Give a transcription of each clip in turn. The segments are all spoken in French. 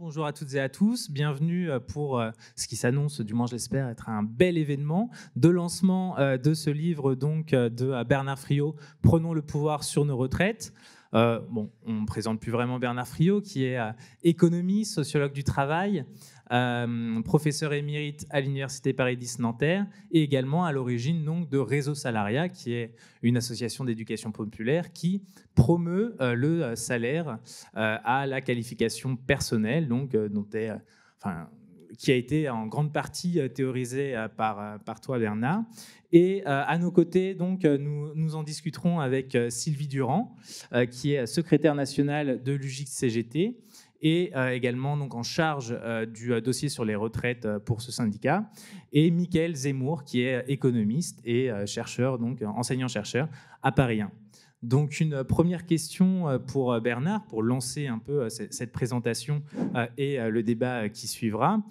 bonjour à toutes et à tous. Bienvenue pour ce qui s'annonce, du moins je l'espère, être un bel événement de lancement de ce livre donc, de Bernard Friot, Prenons le pouvoir sur nos retraites. On ne présente plus vraiment Bernard Friot, qui est économiste, sociologue du travail, professeur émérite à l'Université Paris X Nanterre et également à l'origine donc, de Réseau Salariat, qui est une association d'éducation populaire qui promeut le salaire à la qualification personnelle, donc, qui a été en grande partie théorisée par toi, Bernard. Et à nos côtés, donc, nous en discuterons avec Sylvie Durand, qui est secrétaire nationale de l'UJC-CGT et également donc, en charge du dossier sur les retraites pour ce syndicat, et Mickaël Zemmour, qui est économiste et chercheur, donc enseignant-chercheur à Paris 1. Donc une première question pour Bernard, pour lancer un peu cette présentation et le débat qui suivra.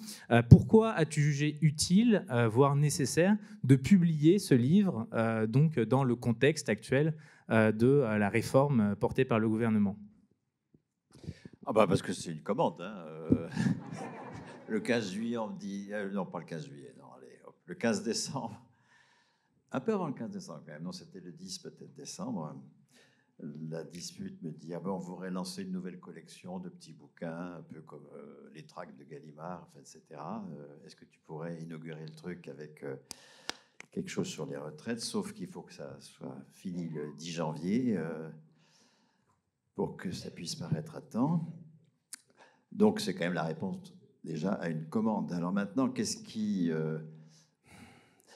Pourquoi as-tu jugé utile, voire nécessaire, de publier ce livre donc dans le contexte actuel de la réforme portée par le gouvernement ? Parce que c'est une commande. Le 15 juillet, on me dit... non, pas le 15 juillet, non, allez, hop, le 15 décembre. Un peu avant le 15 décembre, quand même. Non, c'était le 10, peut-être décembre. La dispute me dit, on voudrait lancer une nouvelle collection de petits bouquins, un peu comme les tracts de Gallimard, etc. Est-ce que tu pourrais inaugurer le truc avec quelque chose sur les retraites, sauf qu'il faut que ça soit fini le 10 janvier pour que ça puisse paraître à temps. Donc, c'est quand même la réponse déjà à une commande. Alors maintenant,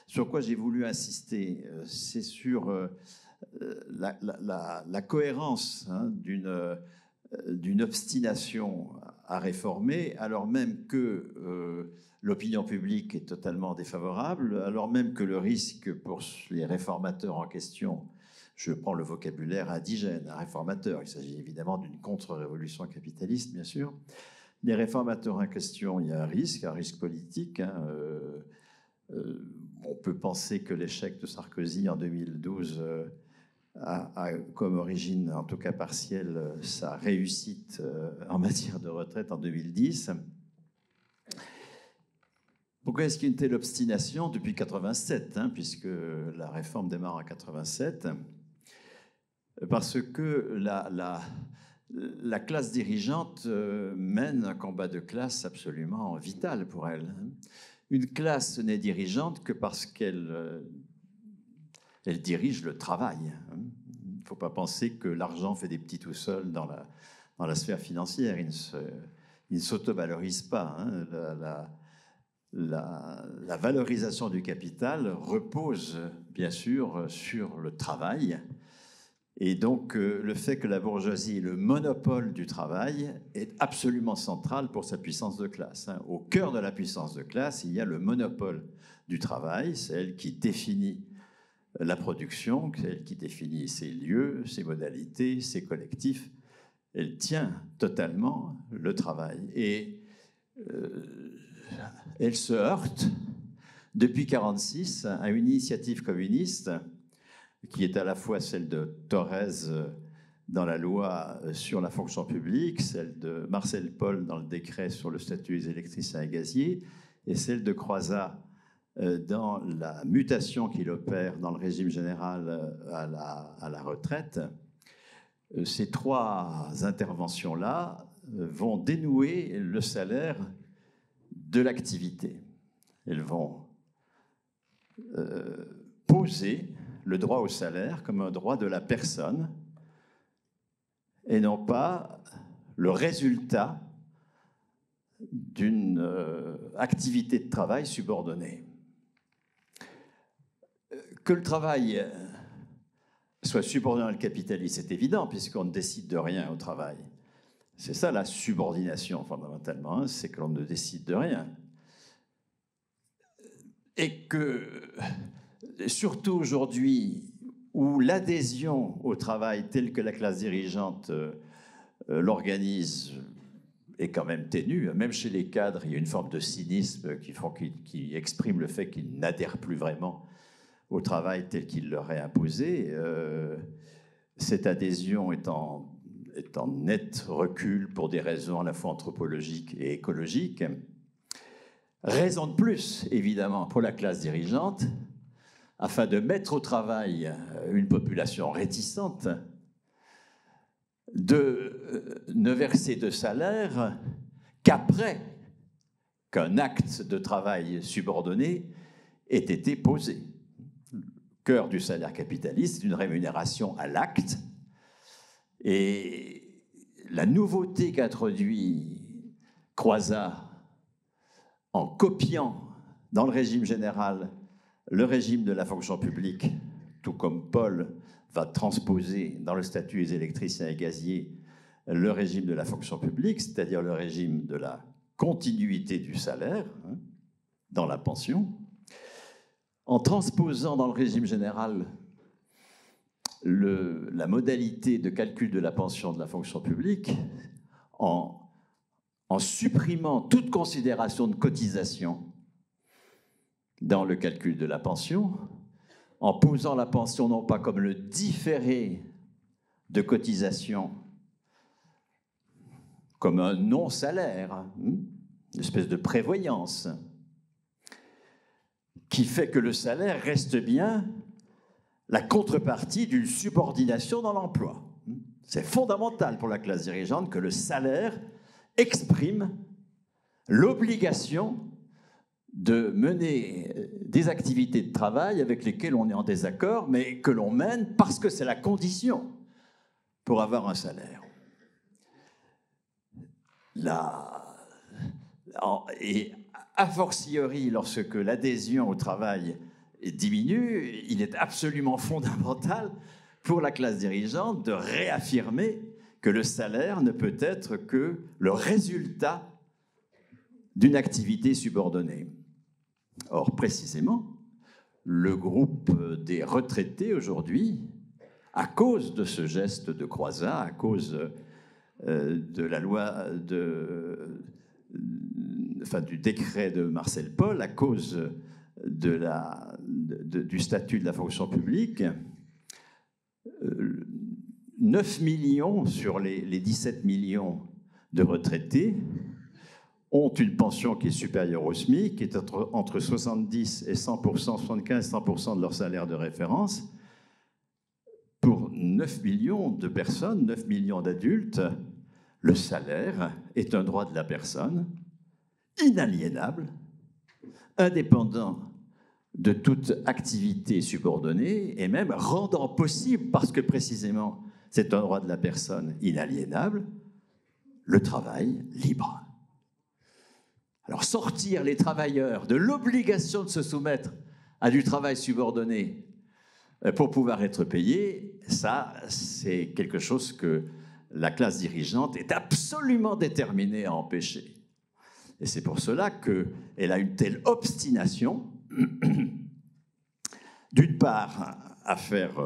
sur quoi j'ai voulu insister, c'est sur la cohérence d'une obstination à réformer, alors même que l'opinion publique est totalement défavorable, alors même que le risque pour les réformateurs en question, je prends le vocabulaire indigène, un réformateur, il s'agit évidemment d'une contre-révolution capitaliste, bien sûr. Les réformateurs en question, il y a un risque politique. On peut penser que l'échec de Sarkozy en 2012 a comme origine, en tout cas partielle, sa réussite en matière de retraite en 2010. Pourquoi est-ce qu'il y a une telle obstination depuis 87, puisque la réforme démarre en 87? Parce que la classe dirigeante mène un combat de classe absolument vital pour elle. Une classe n'est dirigeante que parce qu'elle dirige le travail. Il ne faut pas penser que l'argent fait des petits tout seul dans la sphère financière. Il ne s'auto-valorise pas. La valorisation du capital repose, bien sûr, sur le travail. Et donc, le fait que la bourgeoisie ait le monopole du travail est absolument central pour sa puissance de classe. Au cœur de la puissance de classe, il y a le monopole du travail. C'est elle qui définit la production, c'est elle qui définit ses lieux, ses modalités, ses collectifs. Elle tient totalement le travail. Et elle se heurte, depuis 1946, à une initiative communiste qui est à la fois celle de Thorez dans la loi sur la fonction publique, celle de Marcel Paul dans le décret sur le statut des électriciens et gaziers, et celle de Croizat dans la mutation qu'il opère dans le régime général à la retraite. Ces trois interventions-là vont dénouer le salaire de l'activité. Elles vont poser le droit au salaire comme un droit de la personne et non pas le résultat d'une activité de travail subordonnée. Que le travail soit subordonné au capitalisme, c'est évident, puisqu'on ne décide de rien au travail. C'est ça la subordination, fondamentalement, c'est que l'on ne décide de rien. Et que, surtout aujourd'hui, où l'adhésion au travail tel que la classe dirigeante l'organise est quand même ténue, même chez les cadres, il y a une forme de cynisme qui exprime le fait qu'ils n'adhèrent plus vraiment au travail tel qu'il leur est imposé. Cette adhésion étant est en net recul pour des raisons à la fois anthropologiques et écologiques. Raison de plus, évidemment, pour la classe dirigeante, afin de mettre au travail une population réticente, de ne verser de salaire qu'après qu'un acte de travail subordonné ait été posé. Le cœur du salaire capitaliste est une rémunération à l'acte. Et la nouveauté qu'introduit Croizat en copiant dans le régime général le régime de la fonction publique, tout comme Paul va transposer dans le statut des électriciens et gaziers le régime de la fonction publique, c'est-à-dire le régime de la continuité du salaire dans la pension, en transposant dans le régime général la modalité de calcul de la pension de la fonction publique, en supprimant toute considération de cotisation dans le calcul de la pension, en posant la pension non pas comme le différé de cotisation, comme un non-salaire, une espèce de prévoyance, qui fait que le salaire reste bien la contrepartie d'une subordination dans l'emploi. C'est fondamental pour la classe dirigeante que le salaire exprime l'obligation de mener des activités de travail avec lesquelles on est en désaccord, mais que l'on mène parce que c'est la condition pour avoir un salaire. Et a fortiori, lorsque l'adhésion au travail diminue, il est absolument fondamental pour la classe dirigeante de réaffirmer que le salaire ne peut être que le résultat d'une activité subordonnée. Or, précisément, le groupe des retraités aujourd'hui, à cause de ce geste de Croizat, à cause de la loi du décret de Marcel Paul, à cause du statut de la fonction publique, 9 millions sur les 17 millions de retraités ont une pension qui est supérieure au SMIC, qui est entre 70 et 100%, 75 et 100% de leur salaire de référence. Pour 9 millions de personnes, 9 millions d'adultes, le salaire est un droit de la personne, inaliénable, indépendant de toute activité subordonnée, et même rendant possible, parce que précisément c'est un droit de la personne inaliénable, le travail libre. Alors sortir les travailleurs de l'obligation de se soumettre à du travail subordonné pour pouvoir être payés, ça c'est quelque chose que la classe dirigeante est absolument déterminée à empêcher. Et c'est pour cela qu'elle a une telle obstination, d'une part, à faire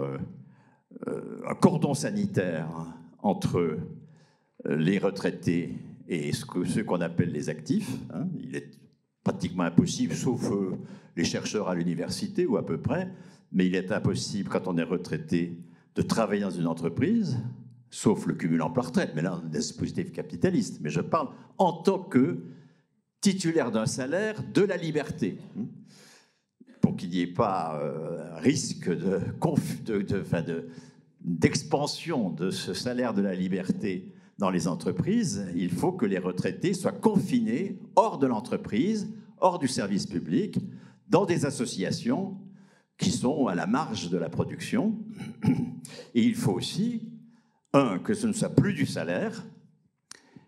un cordon sanitaire entre les retraités et ceux qu'on appelle les actifs. Il est pratiquement impossible, sauf les chercheurs à l'université ou à peu près, mais il est impossible, quand on est retraité, de travailler dans une entreprise, sauf le cumul emploi-retraite, mais là, on a des dispositifs capitalistes. Mais je parle en tant que titulaire d'un salaire de la liberté, pour qu'il n'y ait pas risque d'expansion de ce salaire de la liberté dans les entreprises. Il faut que les retraités soient confinés hors de l'entreprise, hors du service public, dans des associations qui sont à la marge de la production. Et il faut aussi, que ce ne soit plus du salaire,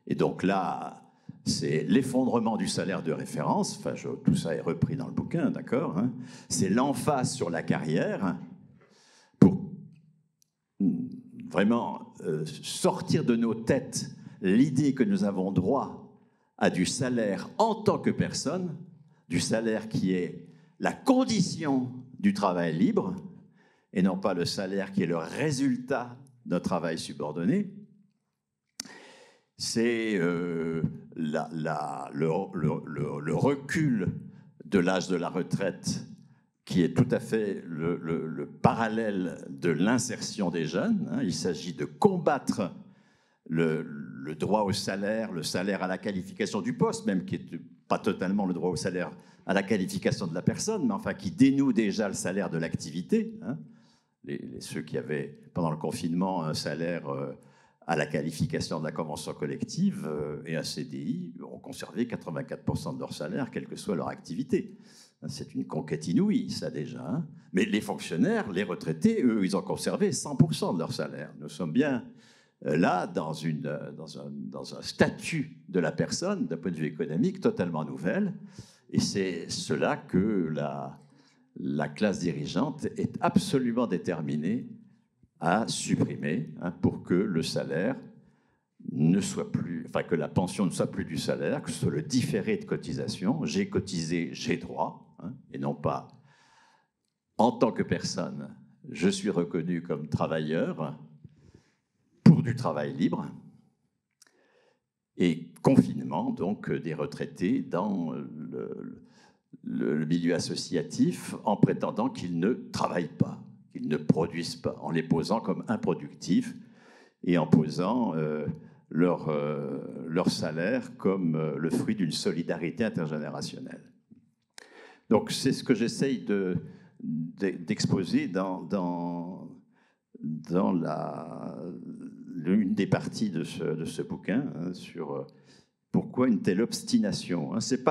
et donc là, c'est l'effondrement du salaire de référence, tout ça est repris dans le bouquin, d'accord, c'est l'emphase sur la carrière pour vraiment sortir de nos têtes l'idée que nous avons droit à du salaire en tant que personne, du salaire qui est la condition du travail libre, et non pas le salaire qui est le résultat d'un travail subordonné. C'est le recul de l'âge de la retraite qui est tout à fait le parallèle de l'insertion des jeunes. Il s'agit de combattre le droit au salaire, le salaire à la qualification du poste, même qui n'est pas totalement le droit au salaire à la qualification de la personne, mais enfin qui dénoue déjà le salaire de l'activité. Hein. Ceux qui avaient, pendant le confinement, un salaire à la qualification de la convention collective et un CDI ont conservé 84% de leur salaire, quelle que soit leur activité. C'est une conquête inouïe, ça déjà. Hein. Mais les fonctionnaires, les retraités, eux, ils ont conservé 100% de leur salaire. Nous sommes bien là dans un statut de la personne, d'un point de vue économique, totalement nouvelle. Et c'est cela que la classe dirigeante est absolument déterminée à supprimer, hein, pour que le salaire ne soit plus, enfin que la pension ne soit plus du salaire, que ce soit le différé de cotisation. J'ai cotisé, j'ai droit, hein, et non pas en tant que personne, je suis reconnu comme travailleur pour du travail libre. Et confinement, donc, des retraités dans le milieu associatif en prétendant qu'ils ne travaillent pas, qu'ils ne produisent pas, en les posant comme improductifs et en posant leur salaire comme le fruit d'une solidarité intergénérationnelle. Donc c'est ce que j'essaye d'exposer dans l'une des parties de ce bouquin, hein, sur pourquoi une telle obstination. Hein. C'est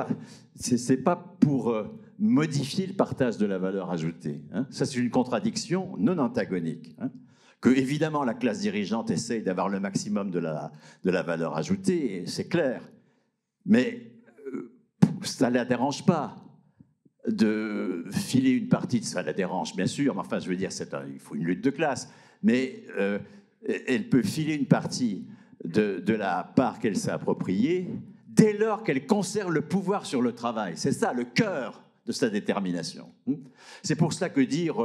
pas pour modifier le partage de la valeur ajoutée. Hein. Ça, c'est une contradiction non antagonique. Hein. Que, évidemment, la classe dirigeante essaye d'avoir le maximum de la valeur ajoutée, c'est clair. Mais ça ne la dérange pas de filer une partie de ça. La dérange, bien sûr, mais enfin, je veux dire, il faut une lutte de classe. Mais elle peut filer une partie de la part qu'elle s'est appropriée dès lors qu'elle conserve le pouvoir sur le travail. C'est ça, le cœur de sa détermination. C'est pour cela que dire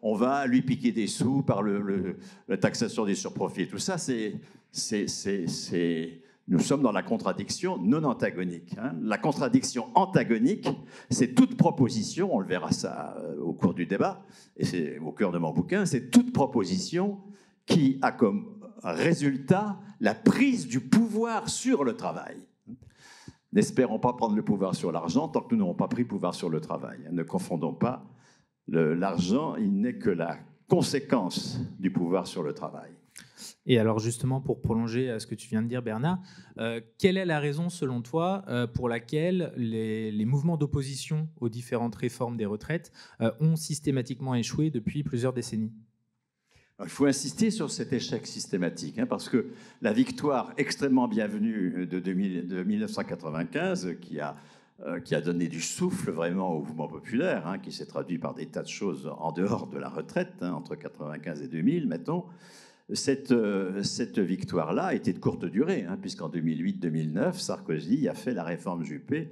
on va lui piquer des sous par la taxation des surprofits et tout ça, nous sommes dans la contradiction non antagonique. Hein. La contradiction antagonique, c'est toute proposition, on le verra ça au cours du débat, et c'est au cœur de mon bouquin, c'est toute proposition qui a comme résultat la prise du pouvoir sur le travail. N'espérons pas prendre le pouvoir sur l'argent tant que nous n'aurons pas pris pouvoir sur le travail. Ne confondons pas l'argent, il n'est que la conséquence du pouvoir sur le travail. Et alors justement, pour prolonger ce que tu viens de dire, Bernard, quelle est la raison, selon toi, pour laquelle les mouvements d'opposition aux différentes réformes des retraites ont systématiquement échoué depuis plusieurs décennies ? Il faut insister sur cet échec systématique, hein, parce que la victoire extrêmement bienvenue de 1995, qui a donné du souffle vraiment au mouvement populaire, hein, qui s'est traduit par des tas de choses en dehors de la retraite, hein, entre 1995 et 2000, mettons, cette victoire-là a été de courte durée, hein, puisqu'en 2008-2009, Sarkozy a fait la réforme Juppé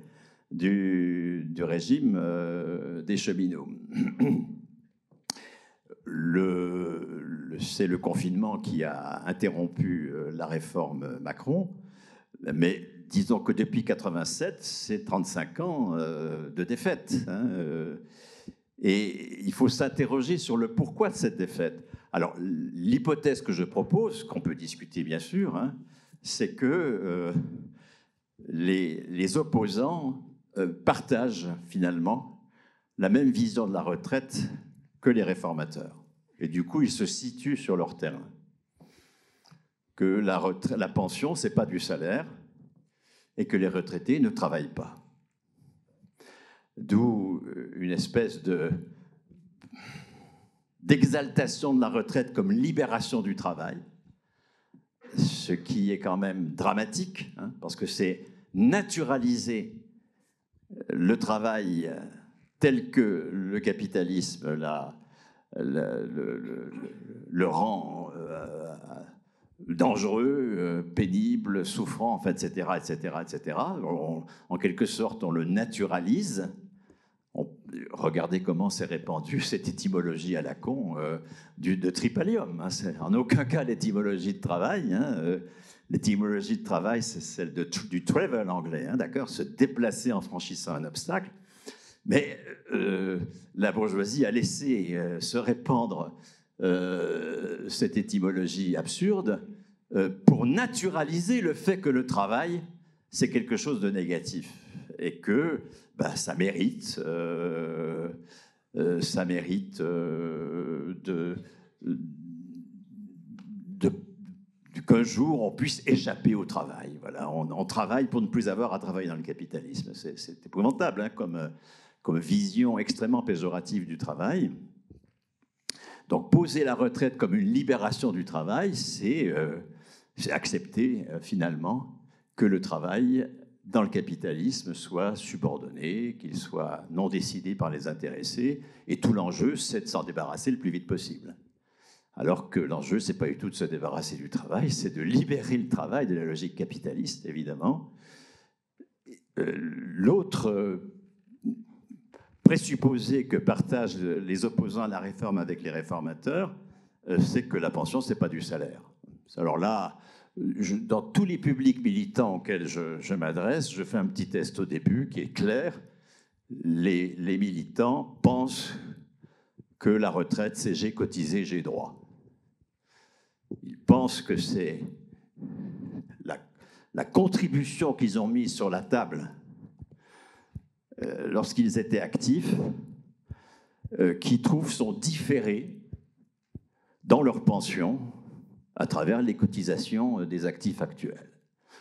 du régime des cheminots. C'est le confinement qui a interrompu la réforme Macron, mais disons que depuis 1987, c'est 35 ans de défaite. Hein, et il faut s'interroger sur le pourquoi de cette défaite. Alors, l'hypothèse que je propose, qu'on peut discuter bien sûr, hein, c'est que les opposants partagent finalement la même vision de la retraite que les réformateurs. Et du coup, ils se situent sur leur terrain. Que la pension, ce n'est pas du salaire, et que les retraités ne travaillent pas. D'où une espèce d'exaltation de la retraite comme libération du travail, ce qui est quand même dramatique, hein, parce que c'est naturaliser le travail tel que le capitalisme le rend dangereux, pénible, souffrant, enfin, etc., etc., etc. En quelque sorte, on le naturalise. Regardez comment s'est répandue cette étymologie à la con de tripalium. Hein. C'est en aucun cas l'étymologie de travail. Hein. L'étymologie de travail, c'est celle du travel anglais, hein, d'accord, se déplacer en franchissant un obstacle. Mais la bourgeoisie a laissé se répandre cette étymologie absurde pour naturaliser le fait que le travail, c'est quelque chose de négatif et que ça mérite, qu'un jour on puisse échapper au travail. Voilà, on travaille pour ne plus avoir à travailler dans le capitalisme. C'est épouvantable hein, comme vision extrêmement péjorative du travail. Donc poser la retraite comme une libération du travail, c'est accepter finalement que le travail dans le capitalisme soit subordonné, qu'il soit non décidé par les intéressés, et tout l'enjeu, c'est de s'en débarrasser le plus vite possible. Alors que l'enjeu, c'est pas du tout de se débarrasser du travail, c'est de libérer le travail de la logique capitaliste, évidemment. L'autre présupposé que partagent les opposants à la réforme avec les réformateurs, c'est que la pension, c'est pas du salaire. Alors là, dans tous les publics militants auxquels je m'adresse, je fais un petit test au début qui est clair. Les militants pensent que la retraite, c'est j'ai cotisé, j'ai droit. Ils pensent que c'est la contribution qu'ils ont mise sur la table lorsqu'ils étaient actifs, qui trouvent sont différés dans leur pension à travers les cotisations des actifs actuels.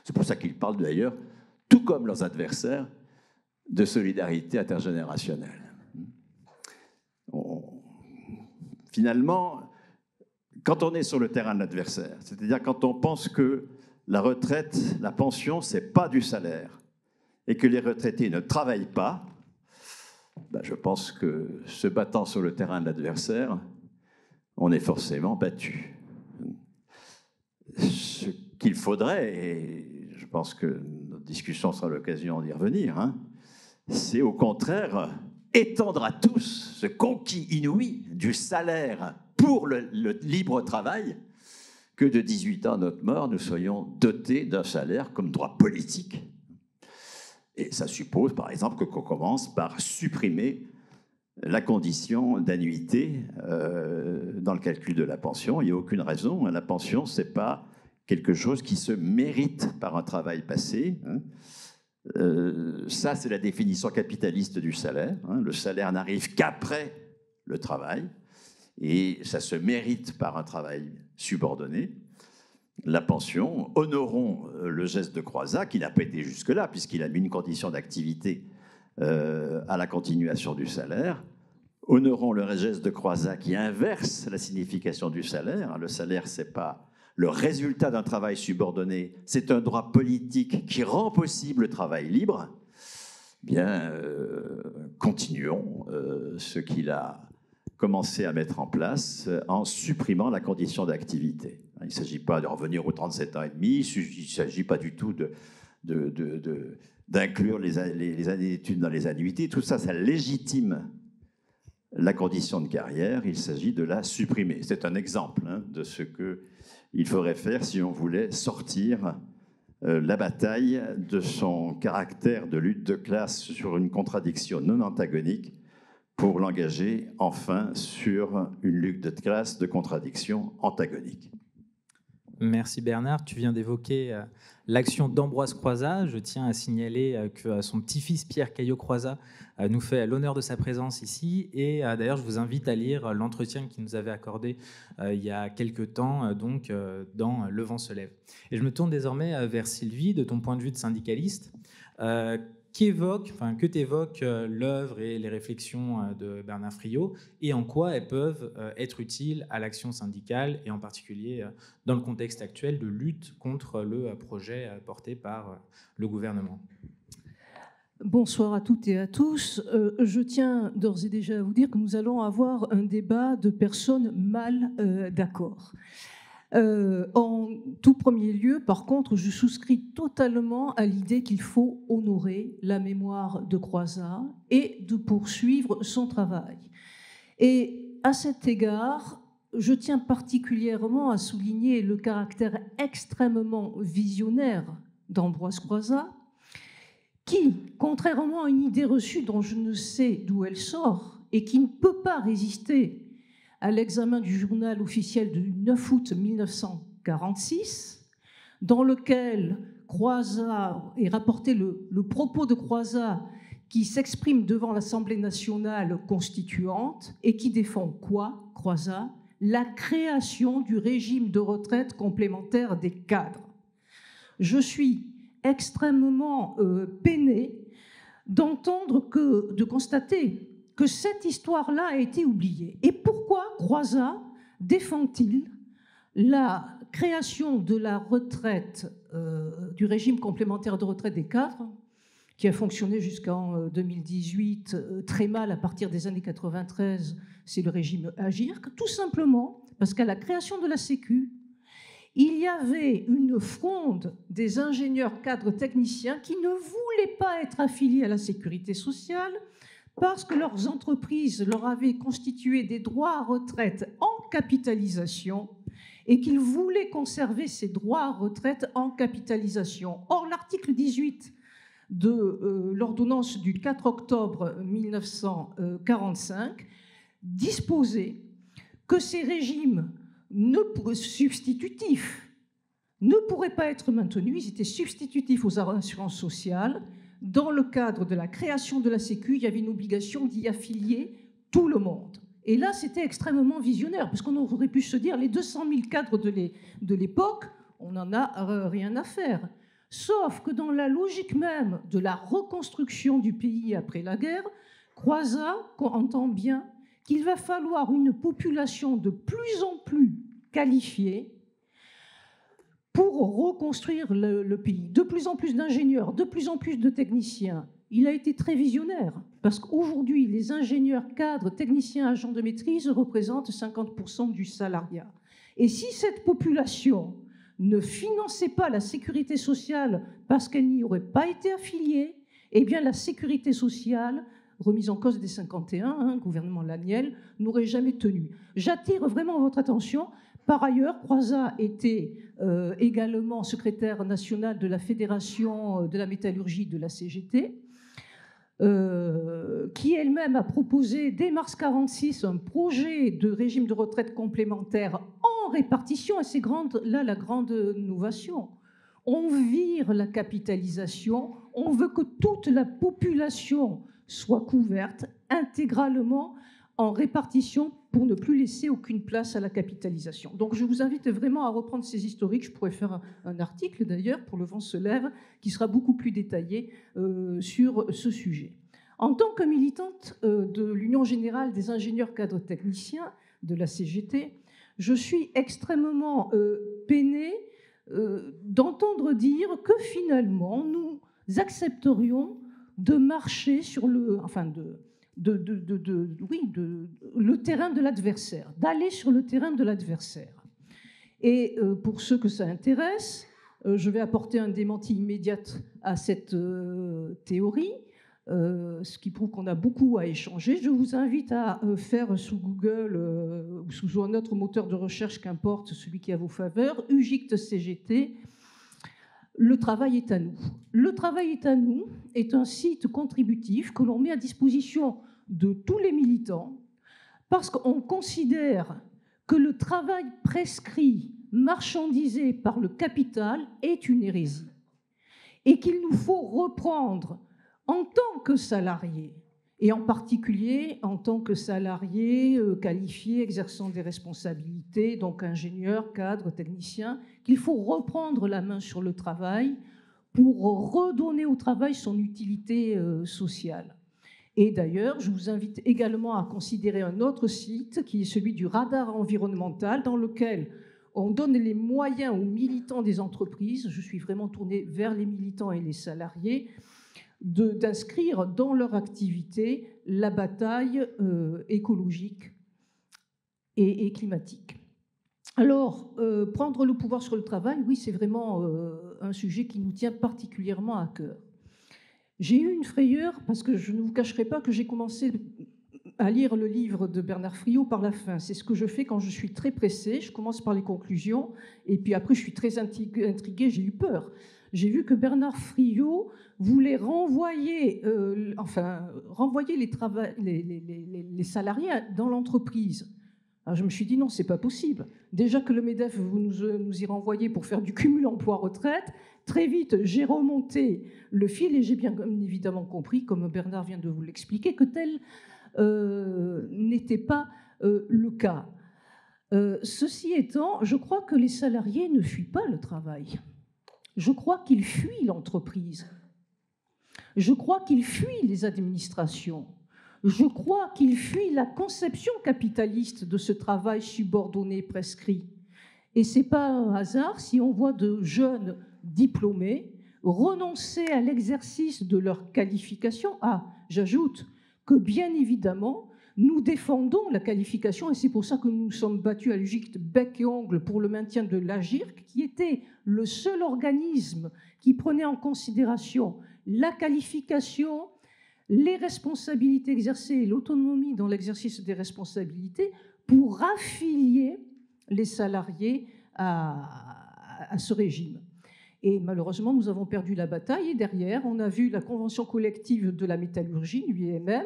C'est pour ça qu'ils parlent d'ailleurs, tout comme leurs adversaires, de solidarité intergénérationnelle. Finalement, quand on est sur le terrain de l'adversaire, c'est-à-dire quand on pense que la retraite, la pension, c'est pas du salaire, et que les retraités ne travaillent pas, je pense que se battant sur le terrain de l'adversaire, on est forcément battu. Ce qu'il faudrait, et je pense que notre discussion sera l'occasion d'y revenir, hein, c'est au contraire étendre à tous ce conquis inouï du salaire pour le libre travail, que de 18 ans à notre mort, nous soyons dotés d'un salaire comme droit politique. Et ça suppose, par exemple, qu'on commence par supprimer la condition d'annuité dans le calcul de la pension. Il n'y a aucune raison. La pension, ce n'est pas quelque chose qui se mérite par un travail passé. Ça, c'est la définition capitaliste du salaire. Le salaire n'arrive qu'après le travail. Et ça se mérite par un travail subordonné. La pension, honorons le geste de Croizat, qui n'a pas été jusque-là, puisqu'il a mis une condition d'activité à la continuation du salaire. Honorons le geste de Croizat qui inverse la signification du salaire. Le salaire, ce n'est pas le résultat d'un travail subordonné, c'est un droit politique qui rend possible le travail libre. Bien, continuons ce qu'il a commencé à mettre en place en supprimant la condition d'activité. Il ne s'agit pas de revenir aux 37 ans et demi, il ne s'agit pas du tout d'inclure les années d'études dans les annuités. Tout ça, ça légitime la condition de carrière, il s'agit de la supprimer. C'est un exemple de ce qu'il faudrait faire si on voulait sortir la bataille de son caractère de lutte de classe sur une contradiction non antagonique pour l'engager enfin sur une lutte de classe de contradiction antagonique. Merci Bernard. Tu viens d'évoquer l'action d'Ambroise Croizat. Je tiens à signaler que son petit-fils Pierre Caillot-Croizat nous fait l'honneur de sa présence ici. Et d'ailleurs, je vous invite à lire l'entretien qu'il nous avait accordé il y a quelques temps, dans Le vent se lève. Et je me tourne désormais vers Sylvie, de ton point de vue de syndicaliste. Que t'évoque l'œuvre et les réflexions de Bernard Friot et en quoi elles peuvent être utiles à l'action syndicale et en particulier dans le contexte actuel de lutte contre le projet porté par le gouvernement. Bonsoir à toutes et à tous. Je tiens d'ores et déjà à vous dire que nous allons avoir un débat de personnes mal d'accord. En tout premier lieu, par contre, je souscris totalement à l'idée qu'il faut honorer la mémoire de Croizat et de poursuivre son travail. Et à cet égard, je tiens particulièrement à souligner le caractère extrêmement visionnaire d'Ambroise Croizat, qui, contrairement à une idée reçue dont je ne sais d'où elle sort et qui ne peut pas résister à l'examen du journal officiel du 9 août 1946, dans lequel Croizat est rapporté le propos de Croizat qui s'exprime devant l'Assemblée nationale constituante et qui défend quoi, Croizat? La création du régime de retraite complémentaire des cadres. Je suis extrêmement peinée de constater que cette histoire-là a été oubliée. Et pourquoi Croizat défend-il la création de la retraite, du régime complémentaire de retraite des cadres, qui a fonctionné jusqu'en 2018, très mal à partir des années 93, c'est le régime Agirc, tout simplement parce qu'à la création de la Sécu, il y avait une fronde des ingénieurs cadres techniciens qui ne voulaient pas être affiliés à la sécurité sociale parce que leurs entreprises leur avaient constitué des droits à retraite en capitalisation et qu'ils voulaient conserver ces droits à retraite en capitalisation. Or, l'article 18 de l'ordonnance du 4 octobre 1945 disposait que ces régimes substitutifs ne pourraient pas être maintenus, ils étaient substitutifs aux assurances sociales. Dans le cadre de la création de la Sécu, il y avait une obligation d'y affilier tout le monde. Et là, c'était extrêmement visionnaire, parce qu'on aurait pu se dire, les 200 000 cadres de l'époque, on n'en a rien à faire. Sauf que dans la logique même de la reconstruction du pays après la guerre, Croizat entend bien qu'il va falloir une population de plus en plus qualifiée pour reconstruire le pays. De plus en plus d'ingénieurs, de plus en plus de techniciens. Il a été très visionnaire, parce qu'aujourd'hui, les ingénieurs, cadres, techniciens, agents de maîtrise représentent 50% du salariat. Et si cette population ne finançait pas la sécurité sociale parce qu'elle n'y aurait pas été affiliée, eh bien la sécurité sociale, remise en cause dès 1951, gouvernement Laniel, n'aurait jamais tenu. J'attire vraiment votre attention. Par ailleurs, Croizat était également secrétaire national de la Fédération de la métallurgie de la CGT, qui elle-même a proposé dès mars 1946 un projet de régime de retraite complémentaire en répartition, et c'est là la grande innovation. On vire la capitalisation, on veut que toute la population soit couverte intégralement en répartition pour ne plus laisser aucune place à la capitalisation. Donc je vous invite vraiment à reprendre ces historiques. Je pourrais faire un article d'ailleurs pour Le Vent se lève qui sera beaucoup plus détaillé sur ce sujet. En tant que militante de l'Union générale des ingénieurs cadres techniciens de la CGT, je suis extrêmement peinée d'entendre dire que finalement nous accepterions de marcher sur le terrain de l'adversaire, d'aller sur le terrain de l'adversaire. Et pour ceux que ça intéresse, je vais apporter un démenti immédiat à cette théorie, ce qui prouve qu'on a beaucoup à échanger. Je vous invite à faire sous Google ou sous un autre moteur de recherche, qu'importe, celui qui est à vos faveurs, UGICT CGT. Le travail est à nous. Le travail est à nous est un site contributif que l'on met à disposition de tous les militants parce qu'on considère que le travail prescrit, marchandisé par le capital est une hérésie et qu'il nous faut reprendre en tant que salariés, et en particulier en tant que salariés qualifiés, exerçant des responsabilités, donc ingénieurs, cadres, techniciens, qu'il faut reprendre la main sur le travail pour redonner au travail son utilité sociale. Et d'ailleurs, je vous invite également à considérer un autre site qui est celui du radar environnemental, dans lequel on donne les moyens aux militants des entreprises, je suis vraiment tournée vers les militants et les salariés, d'inscrire dans leur activité la bataille écologique et climatique. Alors, prendre le pouvoir sur le travail, oui, c'est vraiment un sujet qui nous tient particulièrement à cœur. J'ai eu une frayeur, parce que je ne vous cacherai pas que j'ai commencé à lire le livre de Bernard Friot par la fin. C'est ce que je fais quand je suis très pressée. Je commence par les conclusions, et puis après, je suis très intriguée, j'ai eu peur. J'ai vu que Bernard Friot voulait renvoyer les salariés dans l'entreprise. Alors je me suis dit non, c'est pas possible. Déjà que le MEDEF, vous nous y renvoyez pour faire du cumul emploi-retraite, très vite j'ai remonté le fil et j'ai bien évidemment compris, comme Bernard vient de vous l'expliquer, que tel n'était pas le cas. Ceci étant, je crois que les salariés ne fuient pas le travail. Je crois qu'ils fuient l'entreprise. Je crois qu'ils fuient les administrations. Je crois qu'ils fuient la conception capitaliste de ce travail subordonné, prescrit. Et ce n'est pas un hasard si on voit de jeunes diplômés renoncer à l'exercice de leur qualification. Ah, j'ajoute que bien évidemment, nous défendons la qualification et c'est pour ça que nous nous sommes battus à l'UGICT bec et ongle pour le maintien de l'AGIRC, qui était le seul organisme qui prenait en considération la qualification, les responsabilités exercées et l'autonomie dans l'exercice des responsabilités pour affilier les salariés à ce régime. Et malheureusement, nous avons perdu la bataille et derrière, on a vu la convention collective de la métallurgie, l'UIMM,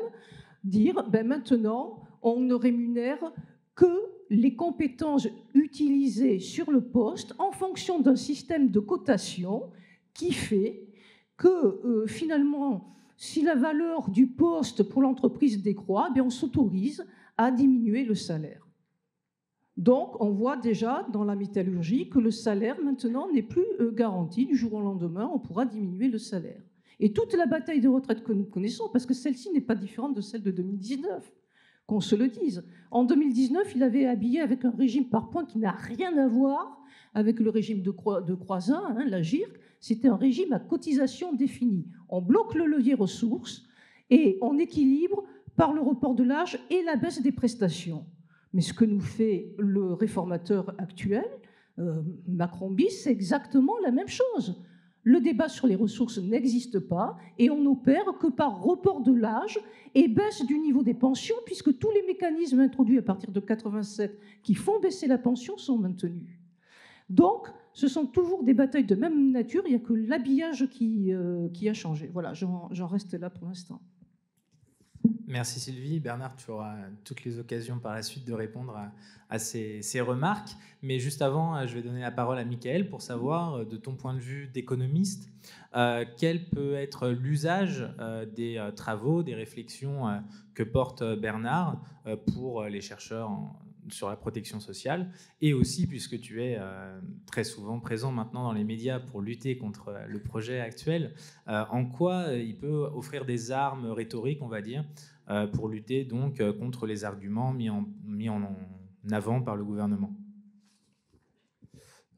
dire maintenant, on ne rémunère que les compétences utilisées sur le poste en fonction d'un système de cotation qui fait que finalement, si la valeur du poste pour l'entreprise décroît, on s'autorise à diminuer le salaire. Donc, on voit déjà dans la métallurgie que le salaire, maintenant, n'est plus garanti. Du jour au lendemain, on pourra diminuer le salaire. Et toute la bataille de retraite que nous connaissons, parce que celle-ci n'est pas différente de celle de 2019, qu'on se le dise. En 2019, il avait habillé avec un régime par points qui n'a rien à voir avec le régime de Croizat, la GIRC. C'était un régime à cotisation définie. On bloque le levier ressources et on équilibre par le report de l'âge et la baisse des prestations. Mais ce que nous fait le réformateur actuel, Macron bis, c'est exactement la même chose. Le débat sur les ressources n'existe pas et on n'opère que par report de l'âge et baisse du niveau des pensions, puisque tous les mécanismes introduits à partir de 87 qui font baisser la pension sont maintenus. Donc, ce sont toujours des batailles de même nature, il n'y a que l'habillage qui a changé. Voilà, j'en reste là pour l'instant. Merci Sylvie. Bernard, tu auras toutes les occasions par la suite de répondre à ces remarques. Mais juste avant, je vais donner la parole à Mickaël pour savoir, de ton point de vue d'économiste, quel peut être l'usage des travaux, des réflexions que porte Bernard pour les chercheurs sur la protection sociale, et aussi, puisque tu es très souvent présent maintenant dans les médias pour lutter contre le projet actuel, en quoi il peut offrir des armes rhétoriques, on va dire, pour lutter donc contre les arguments mis en avant par le gouvernement.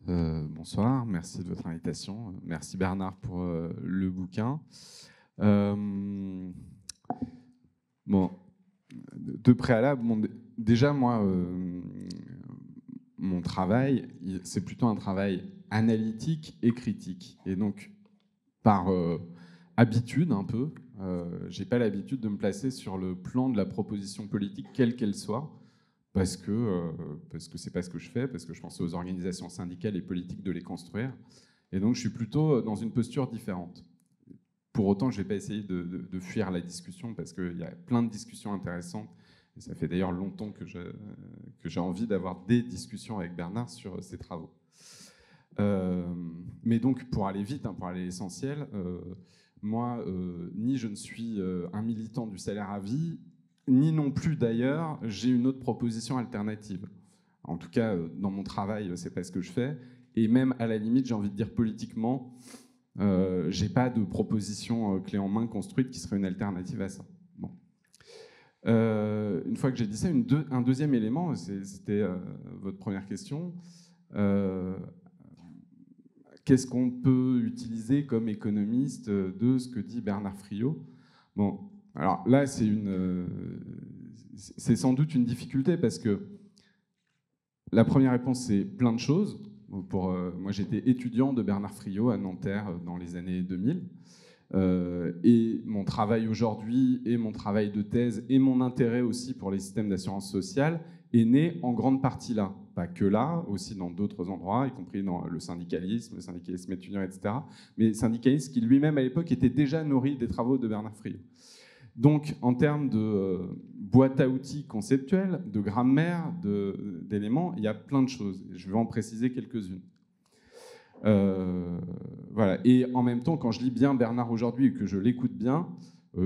Bonsoir, merci de votre invitation. Merci Bernard pour le bouquin. Bon, de préalable, déjà moi, mon travail, c'est plutôt un travail analytique et critique. Et donc, par habitude un peu, j'ai pas l'habitude de me placer sur le plan de la proposition politique, quelle qu'elle soit, parce que c'est pas ce que je fais, parce que je pense aux organisations syndicales et politiques de les construire. Et donc, je suis plutôt dans une posture différente. Pour autant, je vais pas essayer de fuir la discussion, parce qu'il y a plein de discussions intéressantes. Et ça fait d'ailleurs longtemps que j'ai envie d'avoir des discussions avec Bernard sur ses travaux. Mais donc, pour aller vite, pour aller à l'essentiel, moi, ni je ne suis un militant du salaire à vie, ni non plus d'ailleurs, j'ai une autre proposition alternative. En tout cas, dans mon travail, c'est pas ce que je fais. Et même à la limite, j'ai envie de dire politiquement, j'ai pas de proposition clé en main construite qui serait une alternative à ça. Bon. Une fois que j'ai dit ça, un deuxième élément, c'était votre première question. Qu'est-ce qu'on peut utiliser comme économiste de ce que dit Bernard Friot? Bon, alors là, c'est sans doute une difficulté parce que la première réponse, c'est plein de choses. Moi, j'étais étudiant de Bernard Friot à Nanterre dans les années 2000. Et mon travail aujourd'hui, et mon travail de thèse, et mon intérêt aussi pour les systèmes d'assurance sociale est né en grande partie là. Pas que là, aussi dans d'autres endroits, y compris dans le syndicalisme étudiant, etc. Mais syndicalisme qui lui-même à l'époque était déjà nourri des travaux de Bernard Friot. Donc, en termes de boîte à outils conceptuelle, de grammaire, d'éléments, il y a plein de choses. Je vais en préciser quelques-unes. Voilà. Et en même temps, quand je lis bien Bernard aujourd'hui et que je l'écoute bien,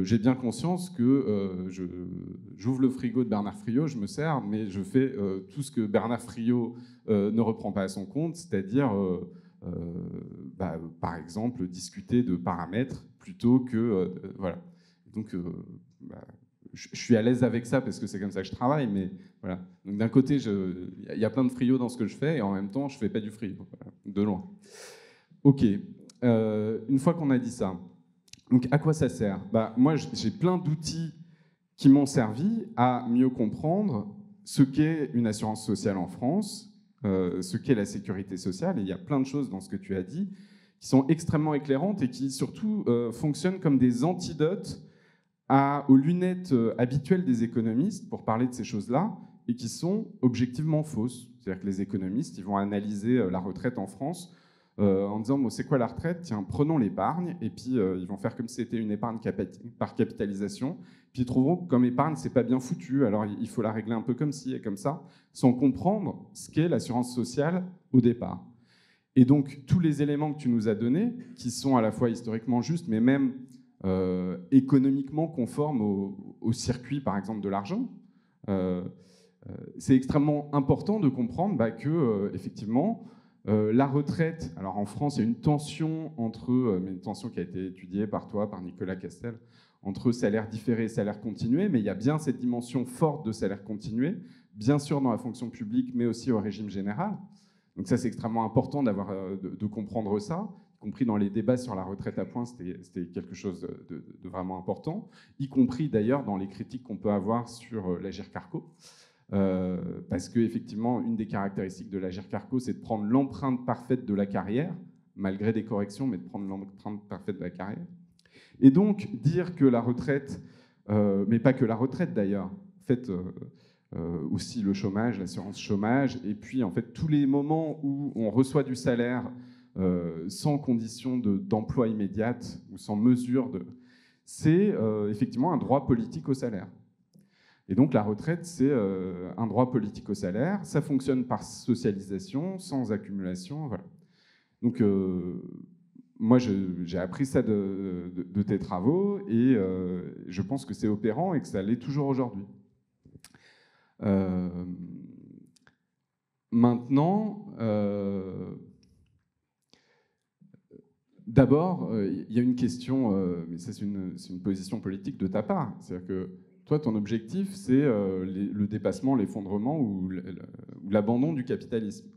j'ai bien conscience que j'ouvre le frigo de Bernard Friot, je me sers, mais je fais tout ce que Bernard Friot ne reprend pas à son compte, c'est-à-dire, par exemple, discuter de paramètres plutôt que... voilà. Donc, je suis à l'aise avec ça parce que c'est comme ça que je travaille, mais voilà. Donc, d'un côté, il y a plein de Friot dans ce que je fais, et en même temps, je ne fais pas du Friot, voilà, de loin. OK. Une fois qu'on a dit ça, donc à quoi ça sert? Moi, j'ai plein d'outils qui m'ont servi à mieux comprendre ce qu'est une assurance sociale en France, ce qu'est la sécurité sociale, et il y a plein de choses dans ce que tu as dit qui sont extrêmement éclairantes et qui surtout fonctionnent comme des antidotes aux lunettes habituelles des économistes pour parler de ces choses-là, et qui sont objectivement fausses. C'est-à-dire que les économistes, ils vont analyser la retraite en France en disant bon, c'est quoi la retraite? Tiens, prenons l'épargne, et puis ils vont faire comme si c'était une épargne par capitalisation, puis ils trouveront que comme épargne, c'est pas bien foutu, alors il faut la régler un peu comme ci et comme ça, sans comprendre ce qu'est l'assurance sociale au départ. Et donc, tous les éléments que tu nous as donnés, qui sont à la fois historiquement justes, mais même économiquement conformes au circuit, par exemple, de l'argent, c'est extrêmement important de comprendre que, effectivement, la retraite, alors en France, il y a une tension mais une tension qui a été étudiée par toi, par Nicolas Castel, entre salaire différé et salaire continué, mais il y a bien cette dimension forte de salaire continué, bien sûr dans la fonction publique, mais aussi au régime général. Donc ça, c'est extrêmement important de comprendre ça, y compris dans les débats sur la retraite à points, c'était quelque chose de vraiment important, y compris d'ailleurs dans les critiques qu'on peut avoir sur l'Agirc-Arrco. Parce qu'effectivement, une des caractéristiques de l'Agirc-Arrco, c'est de prendre l'empreinte parfaite de la carrière, malgré des corrections, mais de prendre l'empreinte parfaite de la carrière. Et donc, dire que la retraite, mais pas que la retraite d'ailleurs, en fait, aussi le chômage, l'assurance chômage, et puis en fait tous les moments où on reçoit du salaire sans condition d'emploi immédiate ou sans mesure c'est effectivement un droit politique au salaire. Et donc la retraite, c'est un droit politique au salaire. Ça fonctionne par socialisation, sans accumulation. Voilà. Donc moi, j'ai appris ça de tes travaux et je pense que c'est opérant et que ça l'est toujours aujourd'hui. Maintenant, d'abord, il y a une question, mais ça c'est une position politique de ta part. C'est-à-dire que toi, ton objectif, c'est le dépassement, l'effondrement ou l'abandon du capitalisme.